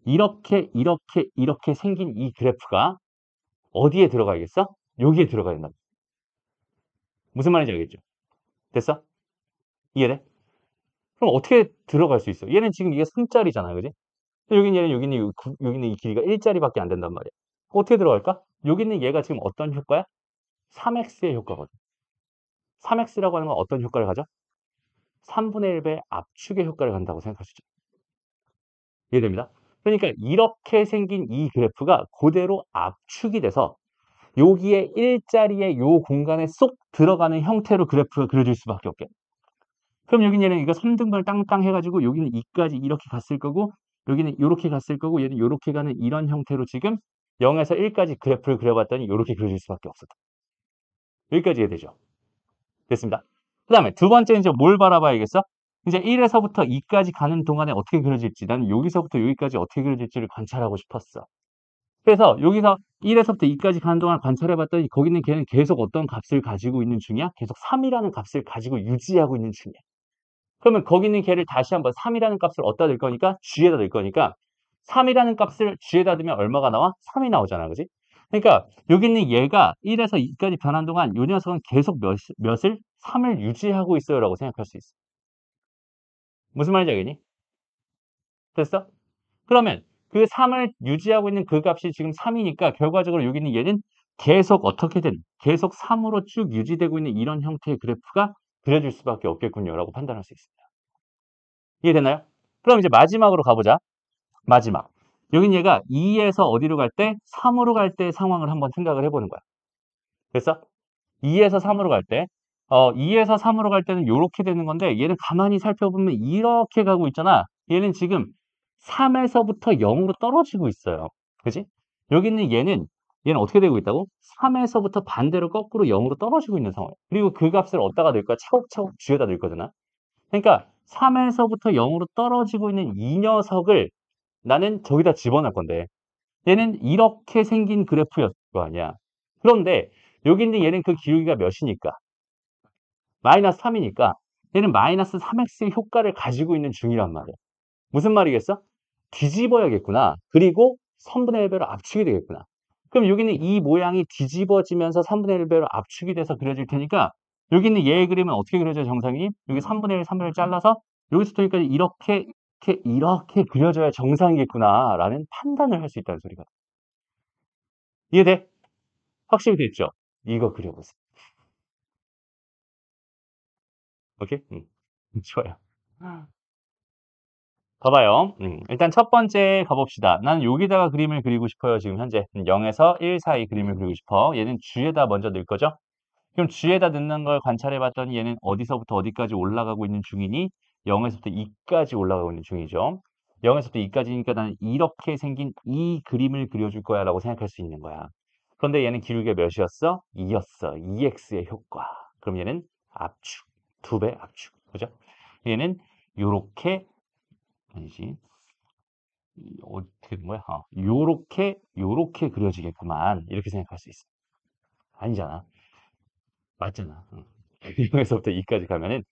이렇게 생긴 이 그래프가 어디에 들어가야겠어? 여기에 들어가야 된다. 무슨 말인지 알겠죠? 됐어? 이해돼? 그럼 어떻게 들어갈 수 있어? 얘는 지금 이게 3짜리잖아, 그지? 여기는 이 길이가 1짜리밖에 안 된단 말이야. 어떻게 들어갈까? 여기 있는 얘가 지금 어떤 효과야? 3x의 효과거든. 3x라고 하는 건 어떤 효과를 가져? 3분의 1배 압축의 효과를 간다고 생각하시죠. 이해됩니다? 그러니까 이렇게 생긴 이 그래프가 그대로 압축이 돼서 여기에 1자리의 요 공간에 쏙 들어가는 형태로 그래프가 그려질 수밖에 없게. 그럼 여기는 이거 3등분을 땅땅 해가지고 여기는 2까지 이렇게 갔을 거고 여기는 이렇게 갔을 거고 얘는 이렇게 가는 이런 형태로 지금 0에서 1까지 그래프를 그려봤더니 이렇게 그려질 수밖에 없었다. 여기까지 이해되죠? 됐습니다. 그 다음에 두 번째 이제 뭘 바라봐야겠어? 이제 1에서부터 2까지 가는 동안에 어떻게 그려질지 나는 여기서부터 여기까지 어떻게 그려질지를 관찰하고 싶었어. 그래서 여기서 1에서부터 2까지 가는 동안 관찰해봤더니 거기는 걔는 계속 어떤 값을 가지고 있는 중이야? 계속 3이라는 값을 가지고 유지하고 있는 중이야. 그러면 거기 있는 걔를 다시 한번 3이라는 값을 어디다 넣을 거니까 g에다 넣을 거니까 3이라는 값을 g에다 넣으면 얼마가 나와? 3이 나오잖아. 그지? 그러니까 여기 있는 얘가 1에서 2까지 변한 동안 이 녀석은 계속 몇을? 3을 유지하고 있어요 라고 생각할 수 있어. 무슨 말인지 알겠니? 됐어? 그러면 그 3을 유지하고 있는 그 값이 지금 3이니까 결과적으로 여기 있는 얘는 계속 어떻게든 계속 3으로 쭉 유지되고 있는 이런 형태의 그래프가 그려질 수밖에 없겠군요라고 판단할 수 있습니다. 이해되나요? 그럼 이제 마지막으로 가보자. 마지막. 여긴 얘가 2에서 어디로 갈 때? 3으로 갈 때의 상황을 한번 생각을 해보는 거야. 됐어? 2에서 3으로 갈 때, 2에서 3으로 갈 때는 요렇게 되는 건데, 얘는 가만히 살펴보면 이렇게 가고 있잖아. 얘는 지금 3에서부터 0으로 떨어지고 있어요. 그지? 여기 있는 얘는 어떻게 되고 있다고? 3에서부터 반대로 거꾸로 0으로 떨어지고 있는 상황이야. 그리고 그 값을 어디다가 넣을 거야? 차곡차곡 쥐어다 넣을 거잖아. 그러니까 3에서부터 0으로 떨어지고 있는 이 녀석을 나는 저기다 집어넣을 건데, 얘는 이렇게 생긴 그래프였을 거 아니야. 그런데 여기 있는 얘는 그 기울기가 몇이니까? 마이너스 3이니까 얘는 마이너스 3x의 효과를 가지고 있는 중이란 말이야. 무슨 말이겠어? 뒤집어야겠구나. 그리고 3분의 1배로 압축이 되겠구나. 그럼 여기는 이 모양이 뒤집어지면서 3분의 1배로 압축이 돼서 그려질 테니까 여기 있는 얘의 그림은 어떻게 그려져요, 정상이님? 여기 3분의 1, 3분의 1 잘라서 여기서부터 여기까지 이렇게 그려져야 정상이겠구나 라는 판단을 할 수 있다는 소리가. 이해돼? 확실히 됐죠? 이거 그려보세요. 오케이? 좋아요. 봐봐요. 일단 첫 번째 가봅시다. 나는 여기다가 그림을 그리고 싶어요. 지금 현재 0에서 1 사이 그림을 그리고 싶어. 얘는 G에다 먼저 넣을 거죠? 그럼 G에다 넣는 걸 관찰해 봤더니 얘는 어디서부터 어디까지 올라가고 있는 중이니? 0에서부터 2까지 올라가고 있는 중이죠. 0에서부터 2까지니까 나는 이렇게 생긴 이 그림을 그려줄 거야 라고 생각할 수 있는 거야. 그런데 얘는 기울기가 몇이었어? 2였어. 2x의 효과. 그럼 얘는 압축. 2배 압축. 그죠? 얘는 요렇게 아니지. 어떻게 된 거야? 요렇게 그려지겠구만. 이렇게 생각할 수 있어. 아니잖아. 맞잖아. 0에서부터 2까지 가면은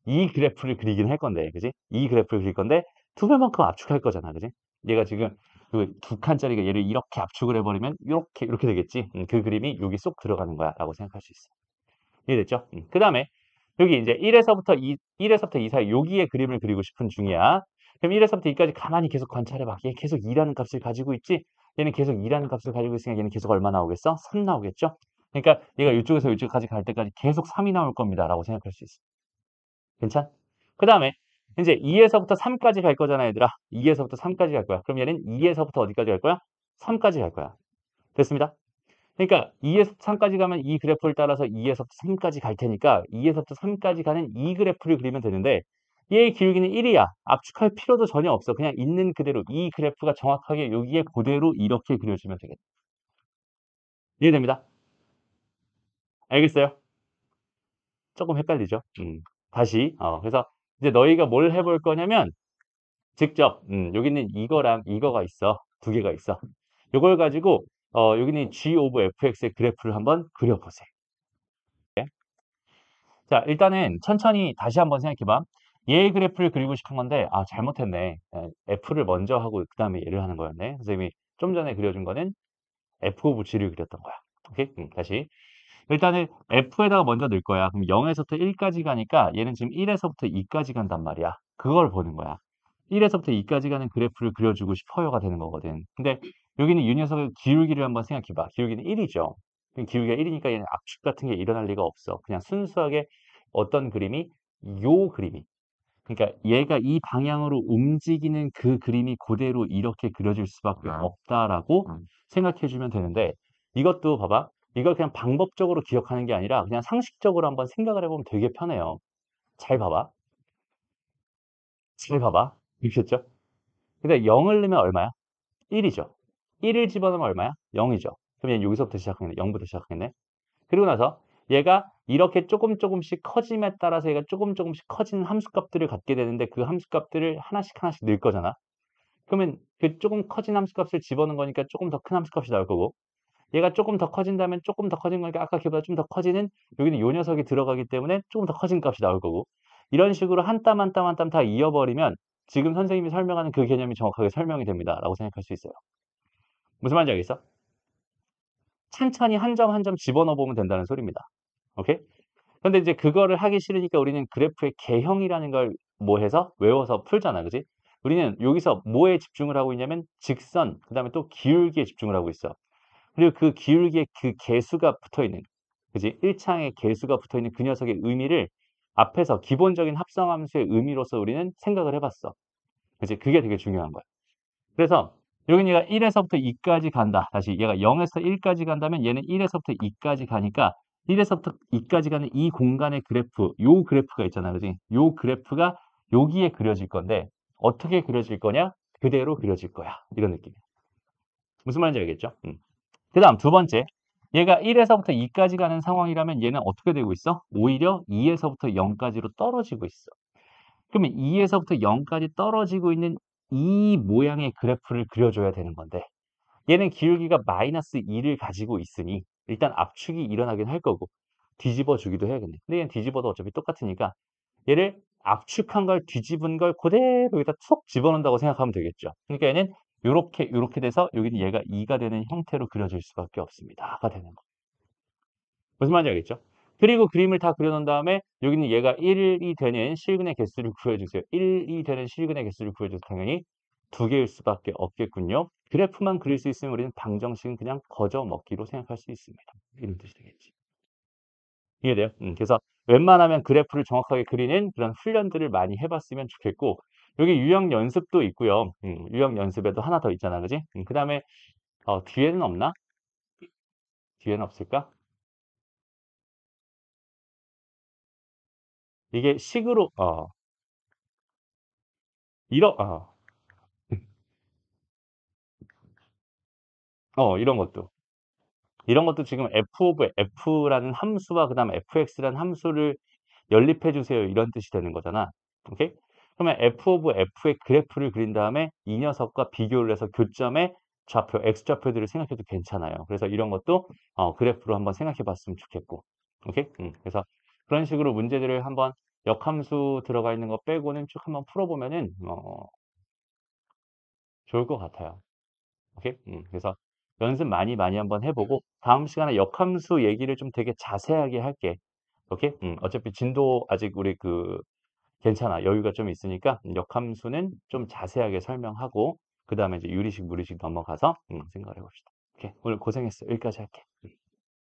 이 그래프를 그리긴 할 건데, 그지? 이 그래프를 그릴 건데, 2배만큼 압축할 거잖아, 그지? 얘가 지금 그 두 칸짜리가 얘를 이렇게 압축을 해버리면 이렇게 되겠지? 그 그림이 여기 쏙 들어가는 거야 라고 생각할 수 있어. 이해됐죠? 그 다음에 여기 이제 1에서부터 2 사이 여기에 그림을 그리고 싶은 중이야. 그럼 1에서부터 2까지 가만히 계속 관찰해봐. 얘 계속 2라는 값을 가지고 있지? 얘는 계속 2라는 값을 가지고 있으니까 얘는 계속 얼마 나오겠어? 3 나오겠죠? 그러니까 얘가 이쪽에서 이쪽까지 갈 때까지 계속 3이 나올 겁니다. 라고 생각할 수 있어. 괜찮? 그 다음에 이제 2에서부터 3까지 갈 거잖아, 얘들아. 2에서부터 3까지 갈 거야. 그럼 얘는 2에서부터 어디까지 갈 거야? 3까지 갈 거야. 됐습니다? 그러니까 2에서 3까지 가면 이 그래프를 따라서 2에서부터 3까지 갈 테니까 2에서부터 3까지 가는 이 그래프를 그리면 되는데 얘의 기울기는 1이야. 압축할 필요도 전혀 없어. 그냥 있는 그대로 이 그래프가 정확하게 여기에 그대로 이렇게 그려지면 되겠다. 이해됩니다? 알겠어요? 조금 헷갈리죠? 다시 그래서 이제 너희가 뭘 해볼 거냐면 직접 여기 있는 이거랑 이거가 있어. 두 개가 있어. 요걸 가지고 여기는 G 오브 fx의 그래프를 한번 그려보세요. 자, 일단은 천천히 다시 한번 생각해봐. 얘의 그래프를 그리고 싶은 건데, 잘못했네. F를 먼저 하고 그 다음에 얘를 하는 거였네. 선생님이 좀 전에 그려준 거는 F 오브 G를 그렸던 거야. 오케이? 다시. 일단은 F에다가 먼저 넣을 거야. 그럼 0에서부터 1까지 가니까 얘는 지금 1에서부터 2까지 간단 말이야. 그걸 보는 거야. 1에서부터 2까지 가는 그래프를 그려주고 싶어요가 되는 거거든. 근데 여기는 이 녀석의 기울기를 한번 생각해봐. 기울기는 1이죠. 기울기가 1이니까 얘는 압축 같은 게 일어날 리가 없어. 그냥 순수하게 어떤 그림이 요 그림이. 그러니까 얘가 이 방향으로 움직이는 그 그림이 그대로 이렇게 그려질 수밖에 없다라고 생각해 주면 되는데 이것도 봐봐. 이걸 그냥 방법적으로 기억하는 게 아니라 그냥 상식적으로 한번 생각을 해보면 되게 편해요. 잘 봐봐. 잘 봐봐. 이렇게 했죠? 근데 0을 넣으면 얼마야? 1이죠. 1을 집어넣으면 얼마야? 0이죠. 그럼 얘는 여기서부터 시작하겠네. 0부터 시작하겠네. 그리고 나서 얘가 이렇게 조금씩 커짐에 따라서 얘가 조금씩 커지는 함수값들을 갖게 되는데 그 함수값들을 하나씩 넣을 거잖아. 그러면 그 조금 커진 함수값을 집어넣은 거니까 조금 더 큰 함수값이 나올 거고 얘가 조금 더 커진다면 조금 더 커진 거니까 아까 걔보다 좀 더 커지는 여기는 요 녀석이 들어가기 때문에 조금 더 커진 값이 나올 거고 이런 식으로 한 땀 한 땀 한 땀 다 이어버리면 지금 선생님이 설명하는 그 개념이 정확하게 설명이 됩니다. 라고 생각할 수 있어요. 무슨 말인지 알겠어? 천천히 한 점 한 점 집어넣어 보면 된다는 소리입니다. 오케이? 근데 이제 그거를 하기 싫으니까 우리는 그래프의 개형이라는 걸 뭐 해서 외워서 풀잖아. 그지? 우리는 여기서 뭐에 집중을 하고 있냐면 직선, 그다음에 또 기울기에 집중을 하고 있어. 그리고 그 기울기에 그 개수가 붙어 있는 그지? 1창에 개수가 붙어 있는 그 녀석의 의미를 앞에서 기본적인 합성함수의 의미로서 우리는 생각을 해봤어. 그지? 그게 되게 중요한 거야. 그래서 여기 얘가 1에서부터 2까지 간다. 다시 얘가 0에서 1까지 간다면 얘는 1에서부터 2까지 가니까 1에서부터 2까지 가는 이 공간의 그래프, 요 그래프가 있잖아. 그지? 요 그래프가 여기에 그려질 건데 어떻게 그려질 거냐? 그대로 그려질 거야. 이런 느낌이야. 무슨 말인지 알겠죠? 그 다음 두 번째. 얘가 1에서부터 2까지 가는 상황이라면 얘는 어떻게 되고 있어? 오히려 2에서부터 0까지로 떨어지고 있어. 그러면 2에서부터 0까지 떨어지고 있는 이 모양의 그래프를 그려줘야 되는 건데 얘는 기울기가 마이너스 2를 가지고 있으니 일단 압축이 일어나긴 할 거고 뒤집어 주기도 해야겠네. 근데 얘는 뒤집어도 어차피 똑같으니까 얘를 압축한 걸 뒤집은 걸 그대로 여기다 툭 집어넣는다고 생각하면 되겠죠. 그러니까 얘는 요렇게 돼서 여기는 얘가 2가 되는 형태로 그려질 수밖에 없습니다가 되는 거. 무슨 말인지 알겠죠? 그리고 그림을 다 그려놓은 다음에 여기는 얘가 1이 되는 실근의 개수를 구해주세요. 1이 되는 실근의 개수를 구해줘서 당연히 2개일 수밖에 없겠군요. 그래프만 그릴 수 있으면 우리는 방정식은 그냥 거저 먹기로 생각할 수 있습니다. 이런 뜻이 되겠지. 이해돼요? 그래서 웬만하면 그래프를 정확하게 그리는 그런 훈련들을 많이 해봤으면 좋겠고 여기 유형 연습도 있고요. 유형 연습에도 하나 더 있잖아. 그지? 그 다음에 뒤에는 없나? 뒤에는 없을까? 이게 식으로 이런 이런 것도. 이런 것도 지금 f 오브 f라는 함수와 그다음에 fx라는 함수를 연립해 주세요. 이런 뜻이 되는 거잖아. 오케이? 그러면 f 오브 f의 그래프를 그린 다음에 이 녀석과 비교를 해서 교점의 좌표, x좌표들을 생각해도 괜찮아요. 그래서 이런 것도 그래프로 한번 생각해 봤으면 좋겠고. 오케이? 그래서 그런 식으로 문제들을 한번 역함수 들어가 있는 거 빼고는 쭉 한번 풀어보면은 좋을 것 같아요. 오케이? 그래서 연습 많이 한번 해보고 다음 시간에 역함수 얘기를 좀 되게 자세하게 할게. 오케이? 어차피 진도 아직 우리 괜찮아. 여유가 좀 있으니까 역함수는 좀 자세하게 설명하고 그 다음에 이제 유리식, 무리식 넘어가서 생각을 해봅시다. 오케이? 오늘 고생했어. 여기까지 할게.